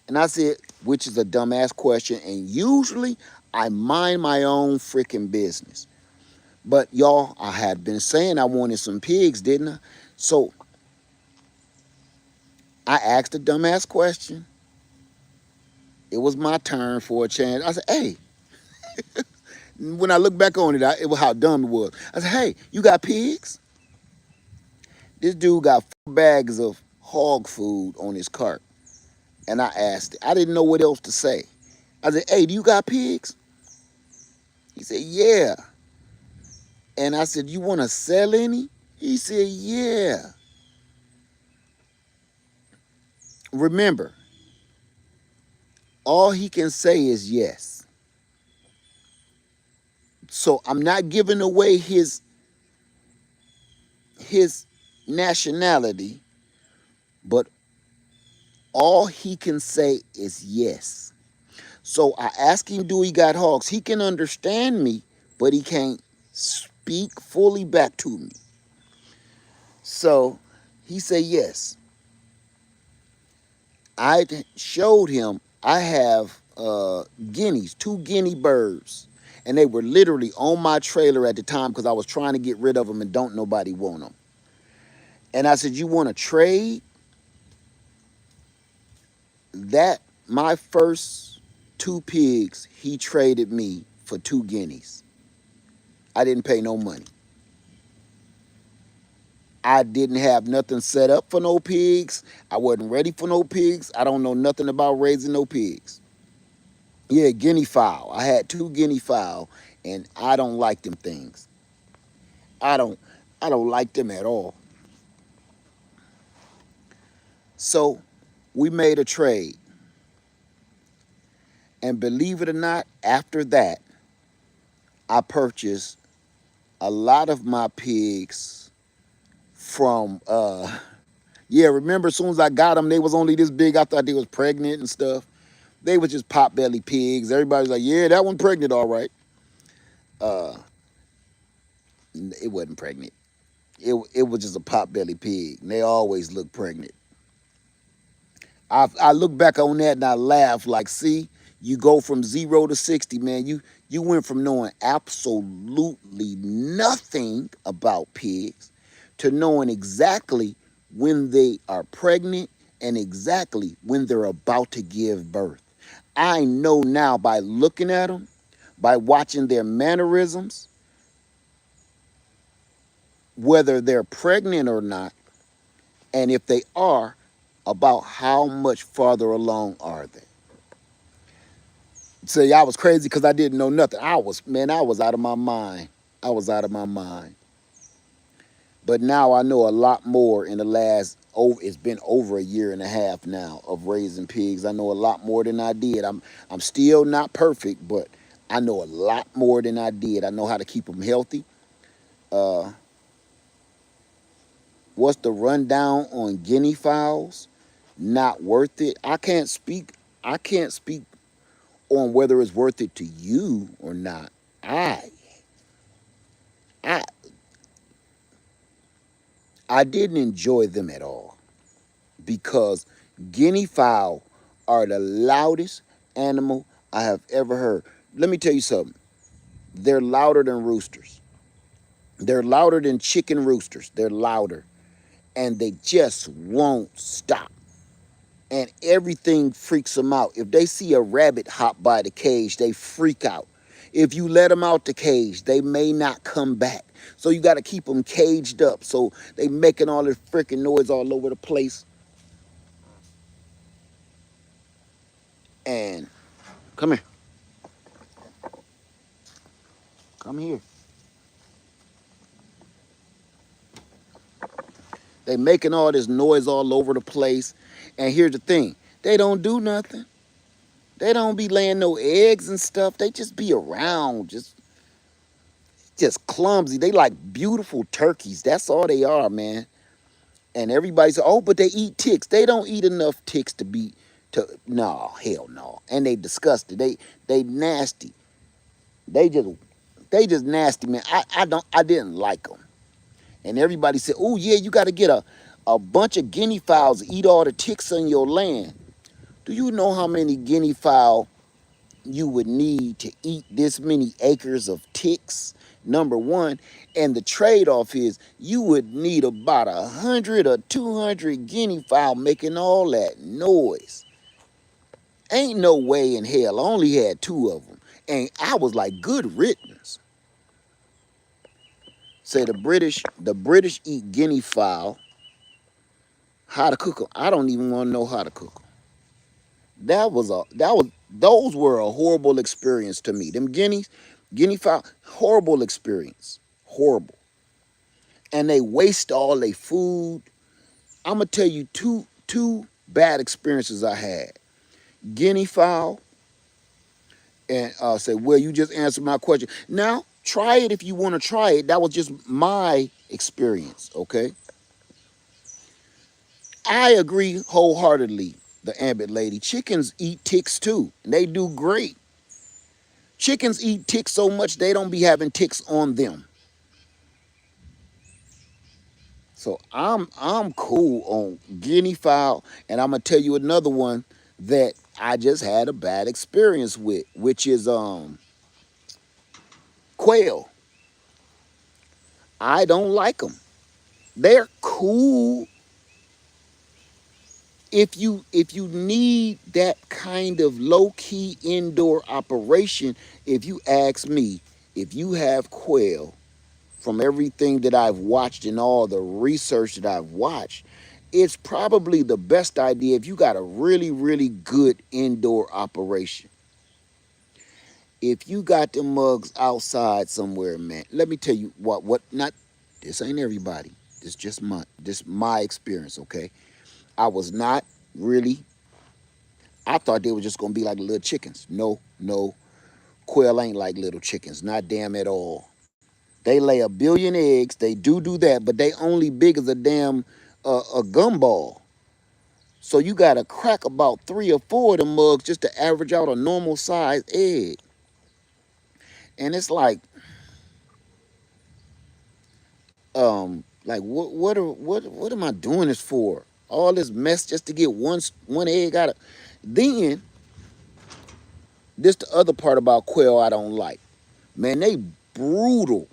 and I said, which is a dumbass question, and usually I mind my own freaking business. But y'all, I had been saying I wanted some pigs, didn't I? So I asked a dumbass question. It was my turn for a chance. I said, hey, when I look back on it, it was how dumb it was. I said, hey, you got pigs? This dude got 4 bags of hog food on his cart. And I asked it. I didn't know what else to say. I said, hey, do you got pigs? He said, yeah. And I said, you want to sell any? He said, yeah. Remember, All he can say is yes. So I'm not giving away his nationality, but all he can say is yes. So I asked him, do he got hogs? He can understand me, but he can't speak fully back to me. So he said yes. I showed him I have guineas, two guinea birds, and they were literally on my trailer at the time because I was trying to get rid of them and don't nobody want them. And I said, you want to trade that? My first two pigs, he traded me for two guineas. I didn't pay no money. I didn't have nothing set up for no pigs. I wasn't ready for no pigs. I don't know nothing about raising no pigs. Yeah, guinea fowl. I had two guinea fowl, and I don't like them things. I don't I don't like them at all. So we made a trade. And believe it or not, after that, I purchased a lot of my pigs from yeah, remember as soon as I got them, they was only this big. I thought they was pregnant and stuff. They was just pot belly pigs. Everybody's like, yeah, that one pregnant, all right. Uh, it wasn't pregnant. It was just a pot belly pig. And they always look pregnant. I look back on that and I laugh like, see, you go from 0 to 60, man. You went from knowing absolutely nothing about pigs to knowing exactly when they are pregnant and exactly when they're about to give birth. I know now by looking at them, by watching their mannerisms, whether they're pregnant or not, and if they are, about how much farther along are they. Say I was crazy because I didn't know nothing. I was out of my mind. I was out of my mind. But now I know a lot more in the last, oh, it's been over a year and a half now of raising pigs. I know a lot more than I did. I'm still not perfect, but I know a lot more than I did. I know how to keep them healthy. Uh, what's the rundown on guinea fowls? Not worth it. I can't speak on whether it's worth it to you or not. I I I didn't enjoy them at all because guinea fowl are the loudest animal I have ever heard. Let me tell you something. They're louder than roosters. They're louder than chicken roosters. They're louder. And they just won't stop. And everything freaks them out. If they see a rabbit hop by the cage, they freak out. If you let them out the cage, they may not come back. So you got to keep them caged up. So they making all this freaking noise all over the place. And come here, come here. They making all this noise all over the place. And here's the thing, they don't do nothing. They don't be laying no eggs and stuff. They just be around, just clumsy. They like beautiful turkeys. That's all they are, man. And everybody said, "Oh, but they eat ticks." They don't eat enough ticks to be to no, hell no. And they disgusted. They nasty. They just they just nasty, man. I didn't like them. And everybody said, "Oh yeah, you got to get a bunch of guinea fowls to eat all the ticks on your land." Do you know how many guinea fowl you would need to eat this many acres of ticks? Number one, and the trade-off is you would need about 100 or 200 guinea fowl making all that noise. Ain't no way in hell. I only had two of them, and I was like, good riddance. Say the British eat guinea fowl. How to cook them? I don't even want to know how to cook them. Those were a horrible experience to me. Them guinea fowl, horrible experience, horrible. And they waste all their food. I'm gonna tell you two bad experiences I had. guinea fowl, and say, well, you just answered my question. Now, try it if you want to try it. That was just my experience, okay? I agree wholeheartedly, the ambit lady. Chickens eat ticks too, and they do great. Chickens eat ticks so much they don't be having ticks on them. So I'm cool on guinea fowl, and I'm gonna tell you another one that I just had a bad experience with, which is quail. I don't like them. They're cool if you need that kind of low key indoor operation. If you ask me, if you have quail, from everything that I've watched and all the research that I've watched, it's probably the best idea if you got a really, really good indoor operation. If you got them mugs outside somewhere, man, let me tell you what not this ain't everybody. This my experience, okay? I was not really I thought they were just gonna be like little chickens. No, no, quail ain't like little chickens, not damn at all. They lay a billion eggs. They do that, but they only big as a damn a gumball. So you gotta crack about 3 or 4 of them mugs just to average out a normal size egg. And it's like what am I doing this for? All this mess just to get one egg out of. Then this the other part about quail I don't like. Man, they brutal.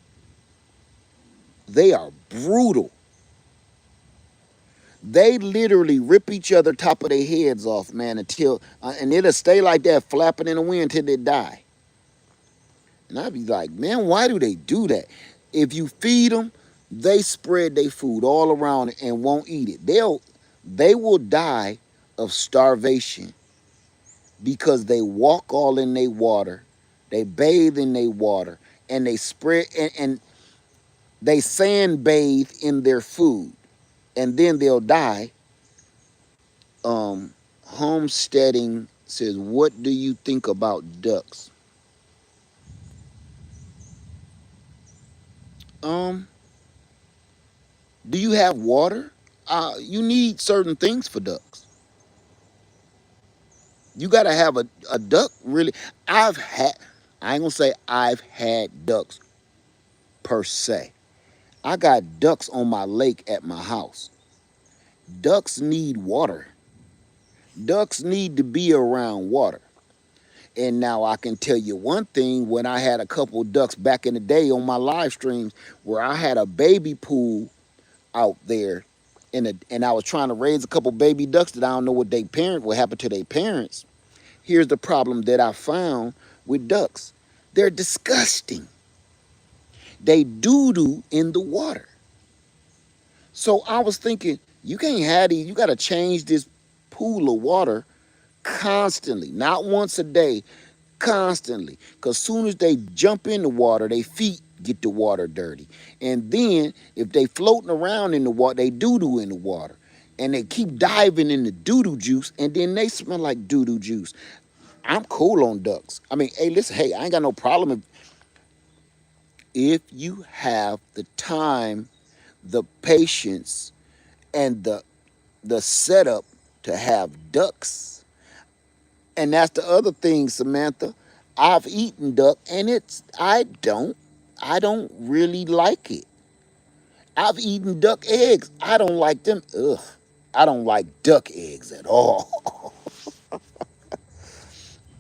They are brutal. They literally rip each other top of their heads off, man, until and it'll stay like that, flapping in the wind till they die. And I'd be like, man, why do they do that? If you feed them, they spread their food all around and won't eat it. They will die of starvation because they walk all in their water, they bathe in their water, and they spread and they sand bathe in their food, and then they'll die. um Homesteading says, what do you think about ducks? um do you have water? You need certain things for ducks. You got to have a duck, really. i've had I ain't gonna say I've had ducks per se. I got ducks on my lake at my house. Ducks need water. Ducks need to be around water. And now I can tell you one thing, when I had a couple ducks back in the day on my live streams, where I had a baby pool out there, and I was trying to raise a couple baby ducks that I don't know what happened to their parents. Here's the problem that I found with ducks. They're disgusting. They doo-doo in the water. So I was thinking, you can't have these, you gotta change this pool of water constantly, not once a day, constantly. Because soon as they jump in the water, their feet get the water dirty. And then if they floating around in the water, they doo-doo in the water. And they keep diving in the doo-doo juice, and then they smell like doo-doo juice. I'm cool on ducks. I mean, hey, listen, hey, I ain't got no problem if you have the time, the patience, and the setup to have ducks. And that's the other thing, Samantha. I've eaten duck, and I don't really like it. I've eaten duck eggs. I don't like them. Ugh. I don't like duck eggs at all.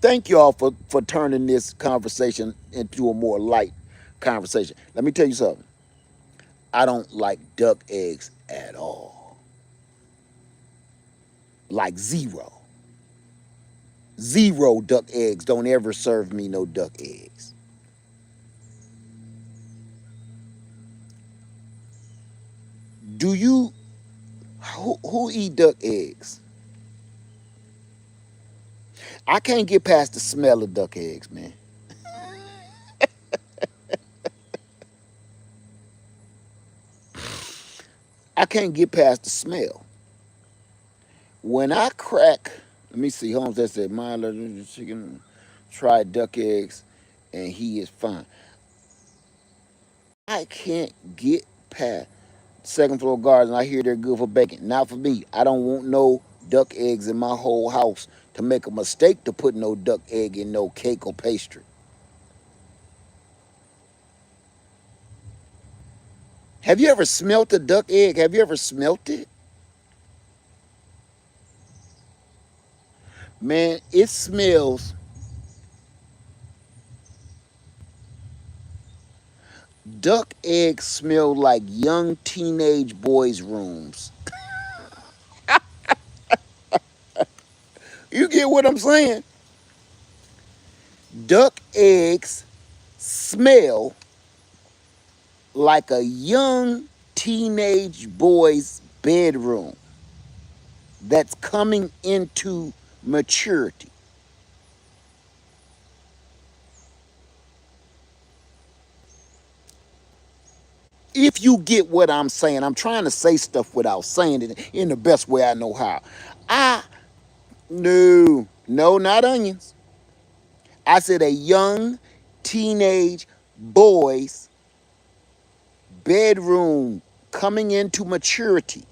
Thank you all for turning this conversation into a more light conversation. Let me tell you something. I don't like duck eggs at all. Like zero. Zero duck eggs. Don't ever serve me no duck eggs. Do you who eat duck eggs? I can't get past the smell of duck eggs, man. I can't get past the smell. When I crack, Let me see. Holmes that said my allergic to chicken. Try duck eggs, and he is fine. I can't get past second floor garden. I hear they're good for bacon. Not for me. I don't want no duck eggs in my whole house to make a mistake to put no duck egg in no cake or pastry. Have you ever smelt a duck egg? Have you ever smelt it? Man, it smells. Duck eggs smell like young teenage boys' rooms. You get what I'm saying? Duck eggs smell like a young teenage boy's bedroom that's coming into maturity. If you get what I'm saying, I'm trying to say stuff without saying it in the best way I know how. I no, not onions. I said a young teenage boy's bedroom coming into maturity.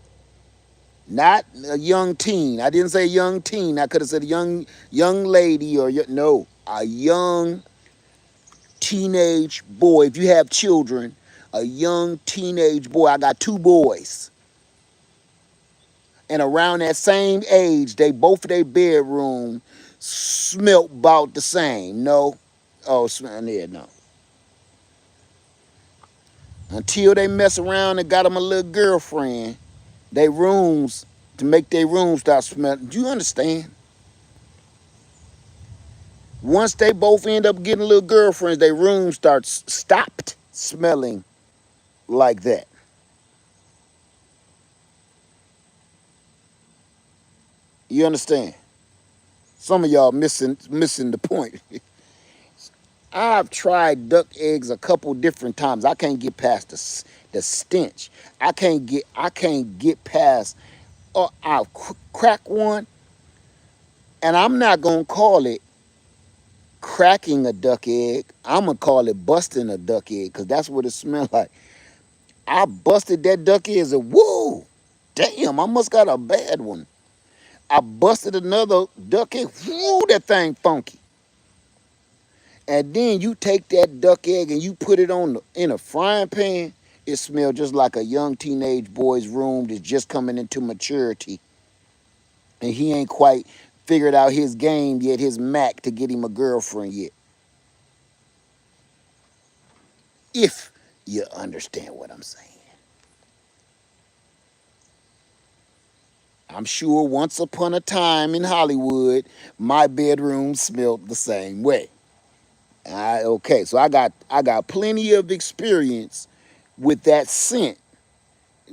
Not a young teen. I didn't say young teen. I could have said young lady or no, a young teenage boy. If you have children, a young teenage boy. I got two boys, and around that same age, they both of their bedroom smelt about the same. No, oh, yeah, no. Until they mess around and got them a little girlfriend, they rooms to make their rooms start smelling. Do you understand? Once they both end up getting little girlfriends, their room starts stopped smelling like that. You understand? Some of y'all missing the point. I've tried duck eggs a couple different times. I can't get past the stench. I can't get past. I'll crack one, and I'm not gonna call it cracking a duck egg. I'm gonna call it busting a duck egg because that's what it smells like. I busted that duck egg and said, whoa, damn, I must got a bad one. I busted another duck egg. Whoo, that thing funky. And then you take that duck egg and you put it in a frying pan. It smells just like a young teenage boy's room that's just coming into maturity. And he ain't quite figured out his game yet, his Mac to get him a girlfriend yet. If you understand what I'm saying. I'm sure once upon a time in Hollywood, my bedroom smelled the same way. Okay, so I got plenty of experience with that scent.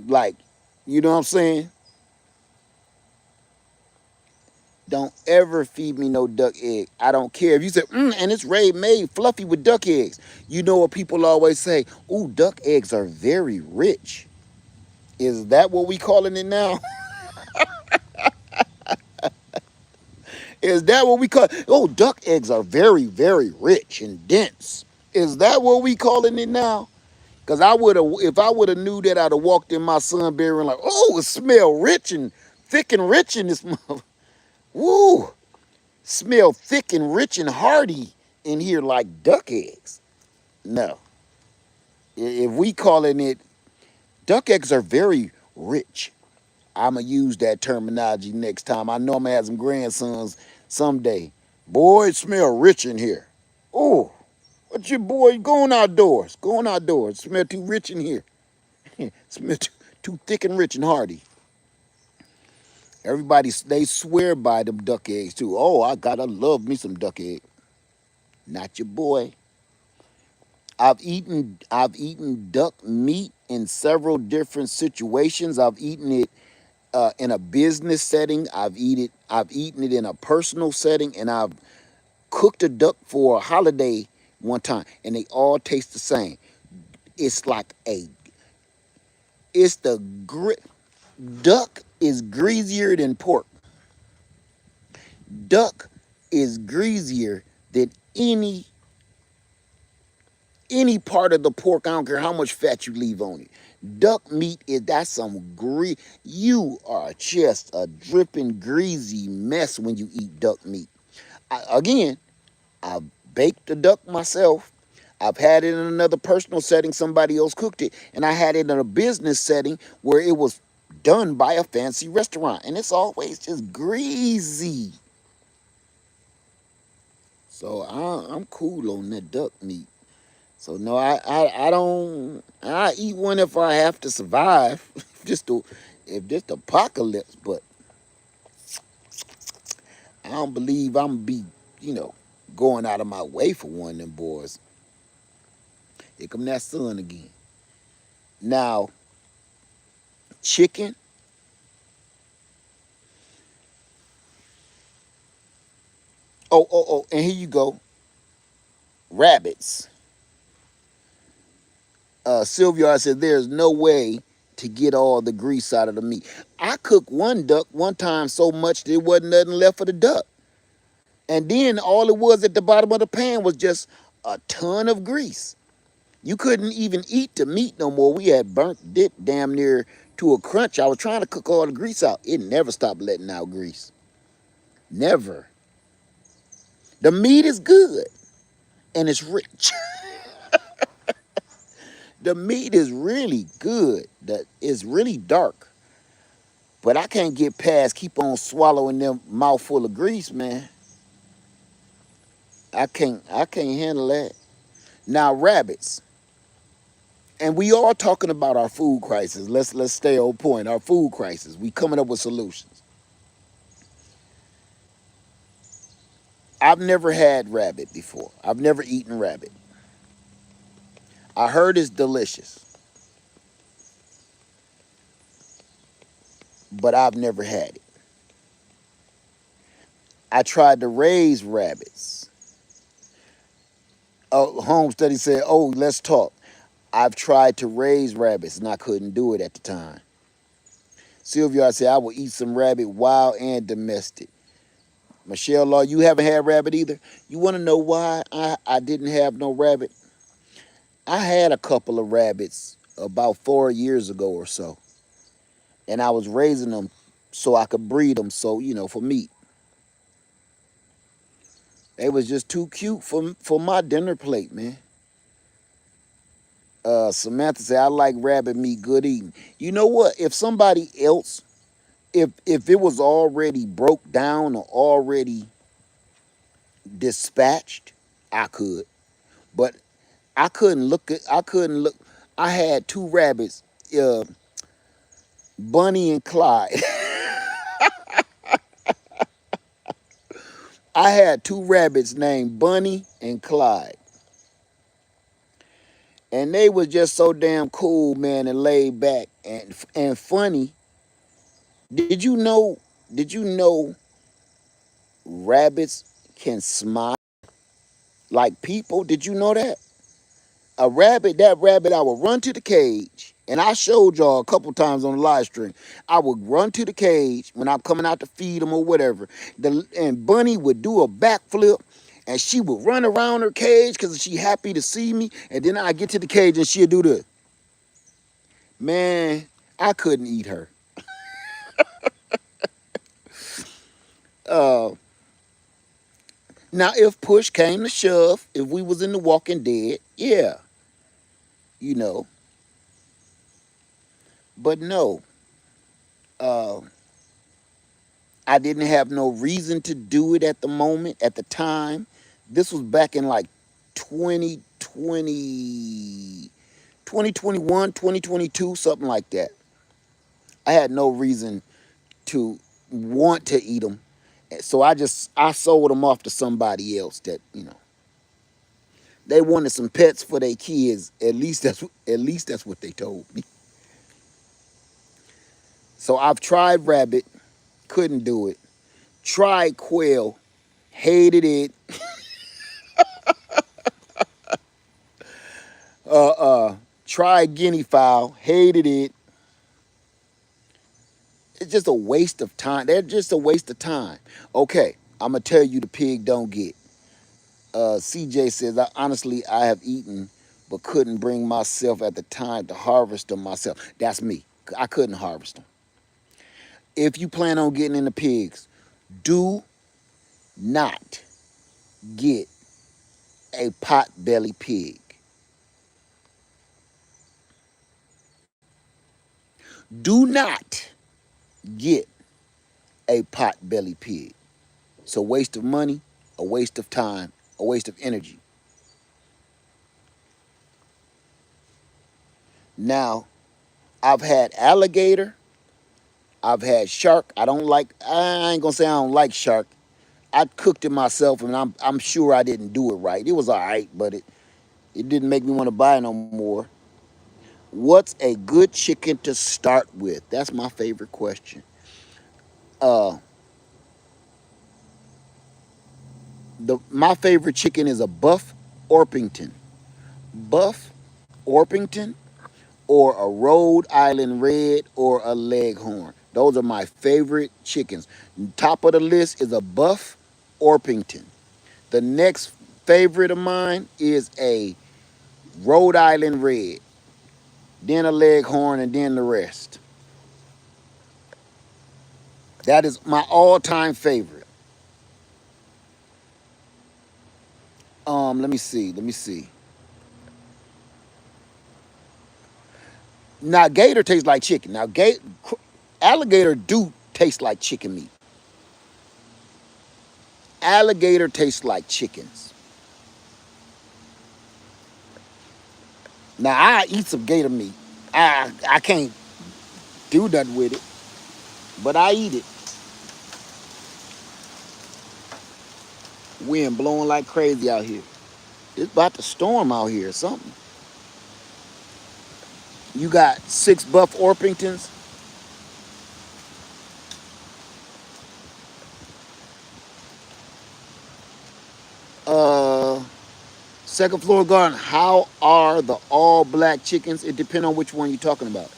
Like, you know what I'm saying? Don't ever feed me no duck egg. I don't care. If you say, and it's ready made fluffy with duck eggs. You know what people always say? Ooh, duck eggs are very rich. Is that what we calling it now? Is that what we call? Oh, duck eggs are very, very rich and dense. Is that what we calling it now? Cause I would have, if I would have knew that, I'd have walked in my sunberry and like, oh, it smell rich and thick and rich in this mother. Woo, smell thick and rich and hearty in here like duck eggs. No, if we calling it, duck eggs are very rich. I'ma use that terminology next time. I know I'm gonna have some grandsons someday. Boy, it smell rich in here. Oh, what your boy going outdoors? Going outdoors. Smell too rich in here. Smell too thick and rich and hearty. Everybody they swear by them duck eggs too. Oh, I gotta love me some duck egg. Not your boy. I've eaten duck meat in several different situations. I've eaten it in a business setting. I've eaten it in a personal setting, and I've cooked a duck for a holiday one time, and they all taste the same. It's like a it's the grit. Duck is greasier than pork. Duck is greasier than any part of the pork. I don't care how much fat you leave on it. Duck meat is that's some you are just a dripping greasy mess when you eat duck meat. Again, I've baked the duck myself. I've had it in another personal setting, somebody else cooked it, and I had it in a business setting where it was done by a fancy restaurant, and it's always just greasy. So I'm cool on that duck meat. So no, I don't. I eat one if I have to survive, just to if just apocalypse. But I don't believe I'm gonna be, you know, going out of my way for one of them boys. Here come that sun again. Now, chicken. Oh, and here you go. Rabbits. Sylvia said there's no way to get all the grease out of the meat. I cooked one duck one time so much there wasn't nothing left for the duck. And then all it was at the bottom of the pan was just a ton of grease. You couldn't even eat the meat no more. We had burnt it damn near to a crunch. I was trying to cook all the grease out. It never stopped letting out grease. Never. The meat is good and it's rich. The meat is really good. It's really dark. But I can't get past keep on swallowing them mouthful of grease, man. I can't handle that. Now rabbits. And we are talking about our food crisis. Let's stay on point. Our food crisis. We coming up with solutions. I've never had rabbit before. I've never eaten rabbit. I heard it's delicious, but I've never had it. I tried to raise rabbits. Home study said, "Oh, let's talk." I've tried to raise rabbits and I couldn't do it at the time. Sylvia said, "I will eat some rabbit, wild and domestic." Michelle Law, you haven't had rabbit either. You want to know why I didn't have no rabbit? I had a couple of rabbits about 4 years ago or so, and I was raising them so I could breed them. So for meat, they was just too cute for my dinner plate, man. Samantha said, "I like rabbit meat, good eating." You know what? If somebody else, if it was already broke down or already dispatched, I could. But I couldn't look at. I couldn't look. I had two rabbits, uh, Bunny and Clyde. I had two rabbits named Bunny and Clyde, and they was just so damn cool, man, and laid back and funny. Did you know? Did you know rabbits can smile like people? Did you know that? That rabbit, I would run to the cage, and I showed y'all a couple times on the live stream. I would run to the cage when I'm coming out to feed them or whatever. And Bunny would do a backflip, and she would run around her cage because she happy to see me. And then I get to the cage, and she'd do the man. I couldn't eat her. Uh, Now, if push came to shove, if we was in The Walking Dead, yeah, you know, but no. Uh, I didn't have no reason to do it at the moment, at the time. This was back in like 2020, 2021, 2022, something like that. I had no reason to want to eat them. So I sold them off to somebody else that, they wanted some pets for their kids. At least that's what they told me. So I've tried rabbit, couldn't do it. Tried quail, hated it. Tried guinea fowl, hated it. It's just a waste of time. They're just a waste of time. Okay, I'm gonna tell you the pig don't get. CJ says, honestly, I have eaten, but couldn't bring myself at the time to harvest them myself. That's me. I couldn't harvest them. If you plan on getting into pigs, do not get a pot belly pig. Do not get a pot belly pig. It's a waste of money, a waste of time, a waste of energy. Now, I've had alligator, I've had shark. I ain't gonna say I don't like shark. I cooked it myself and I'm sure I didn't do it right. It was all right, but it didn't make me want to buy no more. What's a good chicken to start with? That's my favorite question. Uh, my favorite chicken is a Buff Orpington. Buff Orpington or a Rhode Island Red or a Leghorn. Those are my favorite chickens. Top of the list is a Buff Orpington. The next favorite of mine is a Rhode Island Red, then a Leghorn, and then the rest. That is my all-time favorite. Let me see. Let me see. Now, gator tastes like chicken. Now, alligator do taste like chicken meat. Alligator tastes like chickens. Now, I eat some gator meat. I can't do nothing with it, but I eat it. Wind blowing like crazy out here. It's about to storm out here or something. You got 6 Buff Orpingtons. Uh, Second floor garden. How are the all black chickens? It depends on which one you're talking about.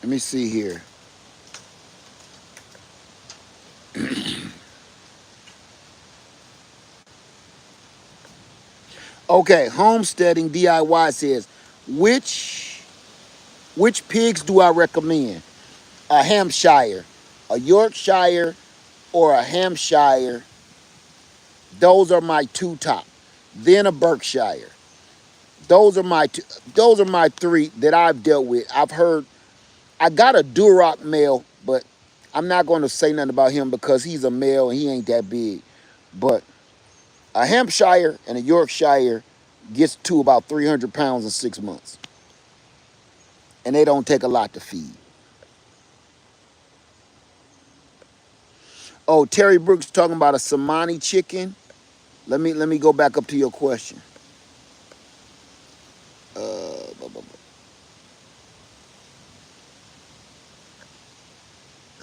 Let me see here. Okay, homesteading DIY says, which which pigs do I recommend? A Hampshire, a Yorkshire, or a Hampshire. Those are my 2 top. Then a Berkshire. Those are my two, those are my 3 that I've dealt with. I've heard I got a Duroc male, but I'm not going to say nothing about him because he's a male and he ain't that big. But a Hampshire and a Yorkshire gets to about 300 pounds in 6 months. And they don't take a lot to feed. Oh, Terry Brooks talking about a Somani chicken. Let me go back up to your question.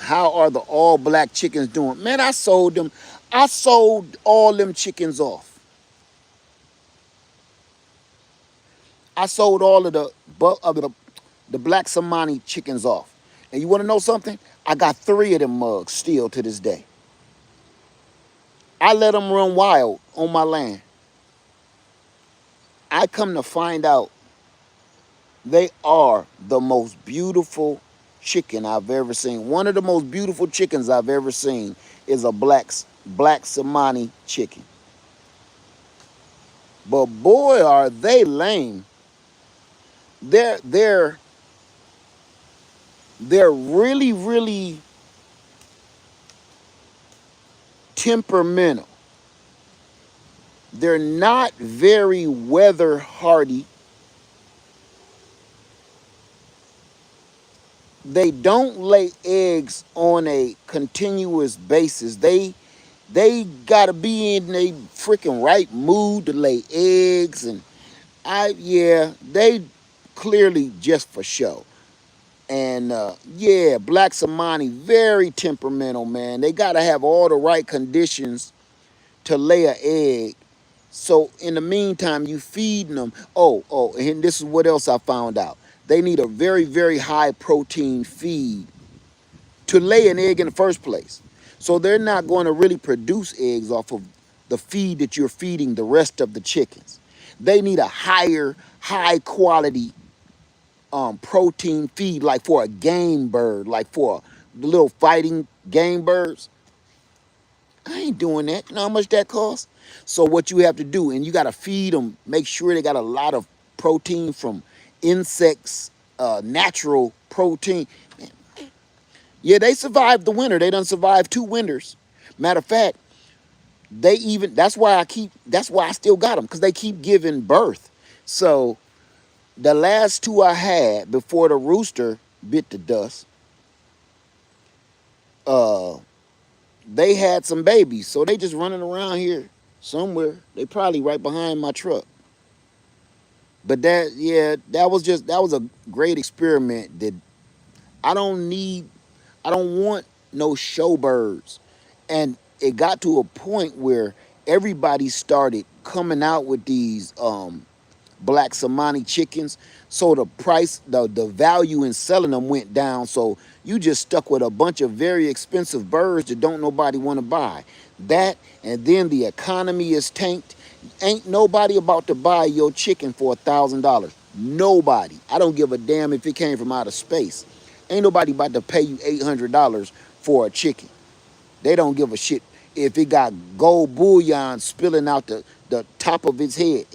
How are the all black chickens doing? Man, I sold them. I sold all them chickens off. I sold all of the black Somani chickens off. And you want to know something? I got 3 of them mugs still to this day. I let them run wild on my land. I come to find out they are the most beautiful chicken I've ever seen. One of the most beautiful chickens I've ever seen is a black Somani chicken. But boy, are they lame. They're they're they're really, really temperamental. They're not very weather hardy. They don't lay eggs on a continuous basis. They gotta be in a freaking right mood to lay eggs, and yeah, they clearly just for show. And yeah, black Somali, very temperamental, man. They gotta have all the right conditions to lay an egg. So in the meantime, you feeding them. Oh, and this is what else I found out. They need a very, very high protein feed to lay an egg in the first place. So they're not going to really produce eggs off of the feed that you're feeding the rest of the chickens. They need a high quality protein feed, like for a game bird, like for the little fighting game birds. I ain't doing that. You know how much that costs? So what you have to do, and you got to feed them, make sure they got a lot of protein from insects, natural protein. Yeah, they survived the winter. They done survived 2 winters. Matter of fact, that's why I still got them, because they keep giving birth. So the last 2 I had before the rooster bit the dust, uh, they had some babies. So they just running around here somewhere. They probably right behind my truck. But that was a great experiment. That I don't need, I don't want no show birds. And it got to a point where everybody started coming out with these black Somali chickens. So the price, the value in selling them went down. So you just stuck with a bunch of very expensive birds that don't nobody want to buy. That, and then the economy is tanked. Ain't nobody about to buy your chicken for $1,000. Nobody. I don't give a damn if it came from outer space. Ain't nobody about to pay you $800 for a chicken. They don't give a shit if it got gold bullion spilling out the top of its head.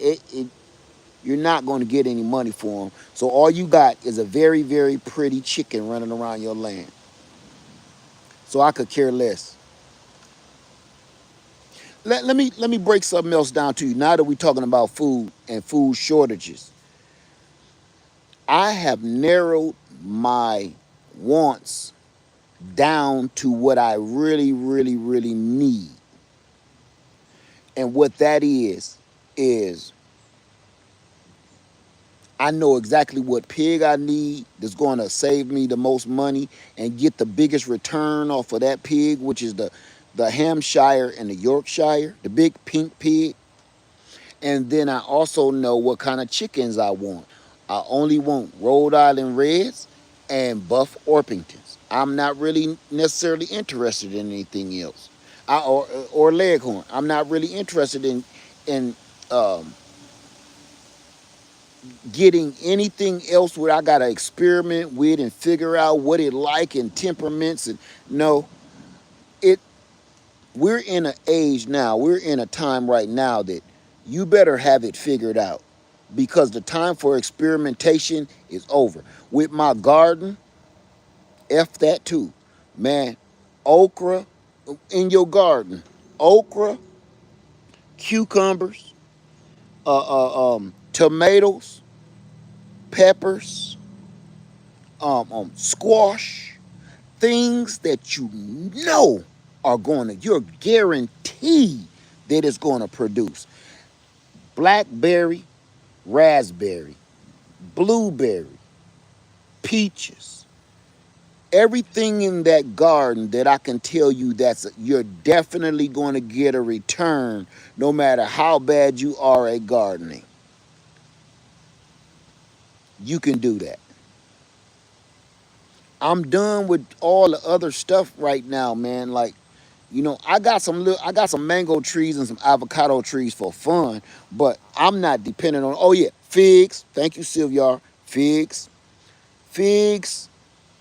You're not going to get any money for them. So all you got is a very, very pretty chicken running around your land. So I could care less. Let me break something else down to you. Now that we're talking about food and food shortages, I have narrowed my wants down to what I really, really, really need. And what that is I know exactly what pig I need that's going to save me the most money and get the biggest return off of that pig, which is the Hampshire and the Yorkshire, the big pink pig. And then I also know what kind of chickens I want. I only want Rhode Island Reds and Buff Orpingtons. I'm not really necessarily interested in anything else. Or Leghorn. I'm not really interested in um, getting anything else where I gotta experiment with and figure out what it like and temperaments. And no, it we're in an age now, we're in a time right now that you better have it figured out, because the time for experimentation is over. With my garden, F that too. Man, okra in your garden, okra, cucumbers, tomatoes, peppers, squash, things that you know are going to, you're guaranteed that it's going to produce. Blackberry, raspberry, blueberry, peaches, everything in that garden that I can tell you you're definitely going to get a return no matter how bad you are at gardening. You can do that. I'm done with all the other stuff right now, man. Like, I got some mango trees and some avocado trees for fun, but I'm not dependent on. Oh yeah, figs. Thank you, Sylvia. Figs,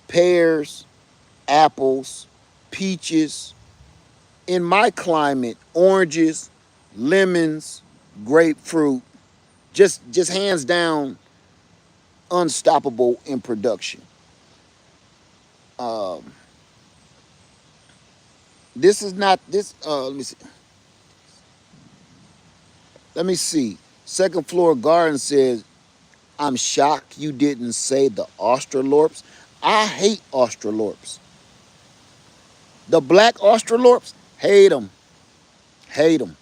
pears, apples, peaches. In my climate, oranges, lemons, grapefruit. Just hands down, unstoppable in production. Um, this is not this. Let me see. Let me see. Second Floor Garden says, I'm shocked you didn't say the Australorps. I hate Australorps. The black Australorps, hate them. Hate them.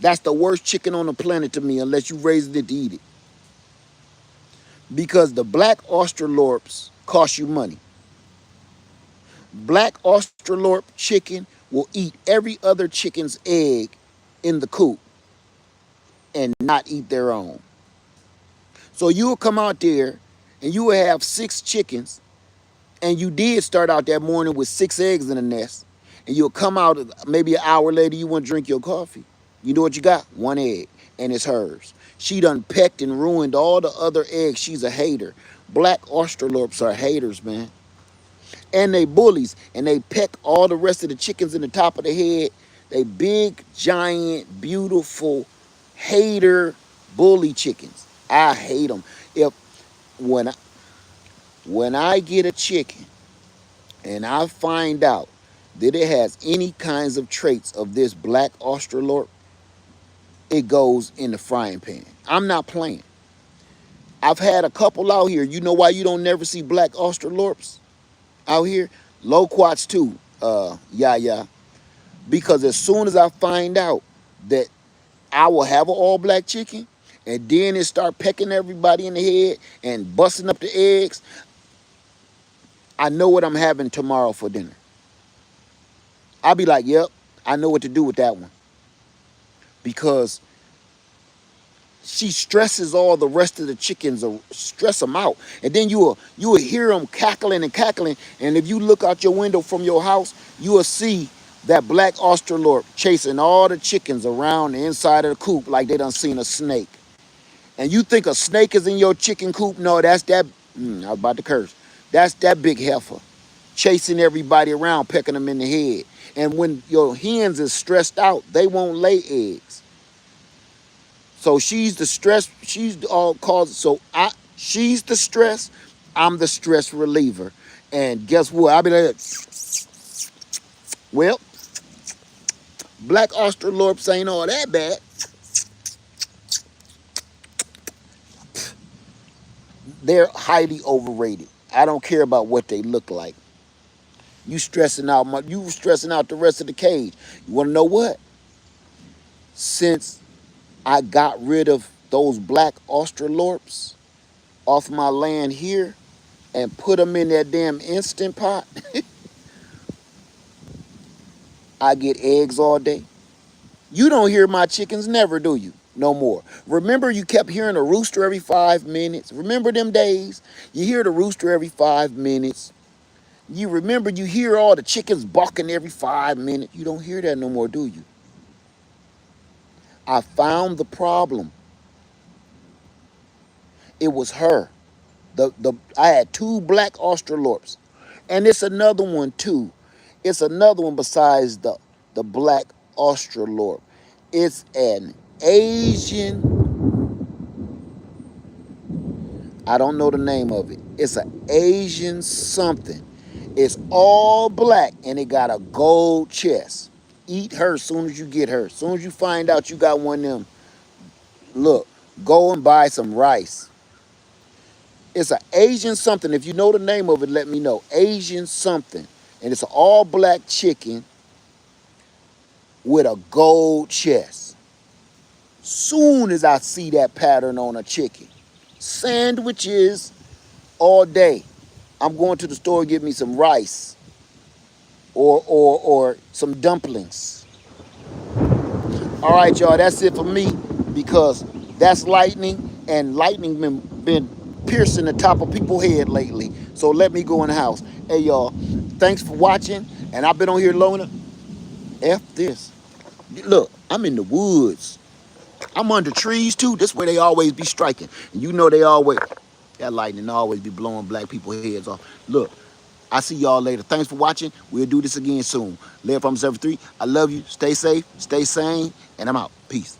That's the worst chicken on the planet to me unless you raised it to eat it. because the black Australorps cost you money. Black Australorp chicken will eat every other chicken's egg in the coop and not eat their own. So you will come out there and you will have 6 chickens, and you did start out that morning with 6 eggs in the nest, and you'll come out maybe an hour later, you want to drink your coffee. You know what you got? 1 egg, and it's hers. She done pecked and ruined all the other eggs. She's a hater. Black Australorps are haters, man. And they bullies, and they peck all the rest of the chickens in the top of the head. They big, giant, beautiful, hater, bully chickens. I hate them. If when I, when I get a chicken and I find out that it has any kinds of traits of this black Australorp, it goes in the frying pan. I'm not playing. I've had a couple out here. You know why you don't never see black Australorps out here? Loquats too. Yeah. Because as soon as I find out that I will have an all black chicken, and then it start pecking everybody in the head and busting up the eggs, I know what I'm having tomorrow for dinner. I'll be like, yep, I know what to do with that one. Because she stresses all the rest of the chickens, or stress them out. And then you will hear them cackling and cackling. And if you look out your window from your house, you will see that black Australorp chasing all the chickens around the inside of the coop like they done seen a snake. And you think a snake is in your chicken coop? No, that's that, I was about to curse. That's that big heifer chasing everybody around, pecking them in the head. And when your hens is stressed out, they won't lay eggs. So she's the stress, she's all cause. She's the stress, I'm the stress reliever. And guess what? I'll be like, well, black Australorps ain't all that bad. They're highly overrated. I don't care about what they look like. You stressing out the rest of the cage. You want to know what? Since I got rid of those black Australorps off my land here and put them in that damn Instant Pot, I get eggs all day. You don't hear my chickens never, do you? No more. Remember you kept hearing a rooster every 5 minutes? Remember them days? You hear the rooster every 5 minutes. You remember you hear all the chickens barking every 5 minutes. You don't hear that no more, do you? I found the problem. It was her. I had 2 black Australorps. And it's another one too. It's another one besides the black Australorp. It's an Asian, I don't know the name of it. It's an Asian something. It's all black and it got a gold chest. Eat her as soon as you get her. As soon as you find out you got one of them, look, go and buy some rice. It's an Asian something. If you know the name of it, let me know. Asian something. And it's an all black chicken with a gold chest. Soon as I see that pattern on a chicken, sandwiches all day. I'm going to the store to get me some rice or some dumplings. All right, y'all, that's it for me because that's lightning, and lightning been piercing the top of people's head lately. So let me go in the house. Hey, y'all, thanks for watching, and I've been on here long enough. F this. Look, I'm in the woods. I'm under trees, too. This way they always be striking. And you know that lightning always be blowing black people's heads off. Look, I see y'all later. Thanks for watching. We'll do this again soon. Live from Server 3. I love you. Stay safe. Stay sane. And I'm out. Peace.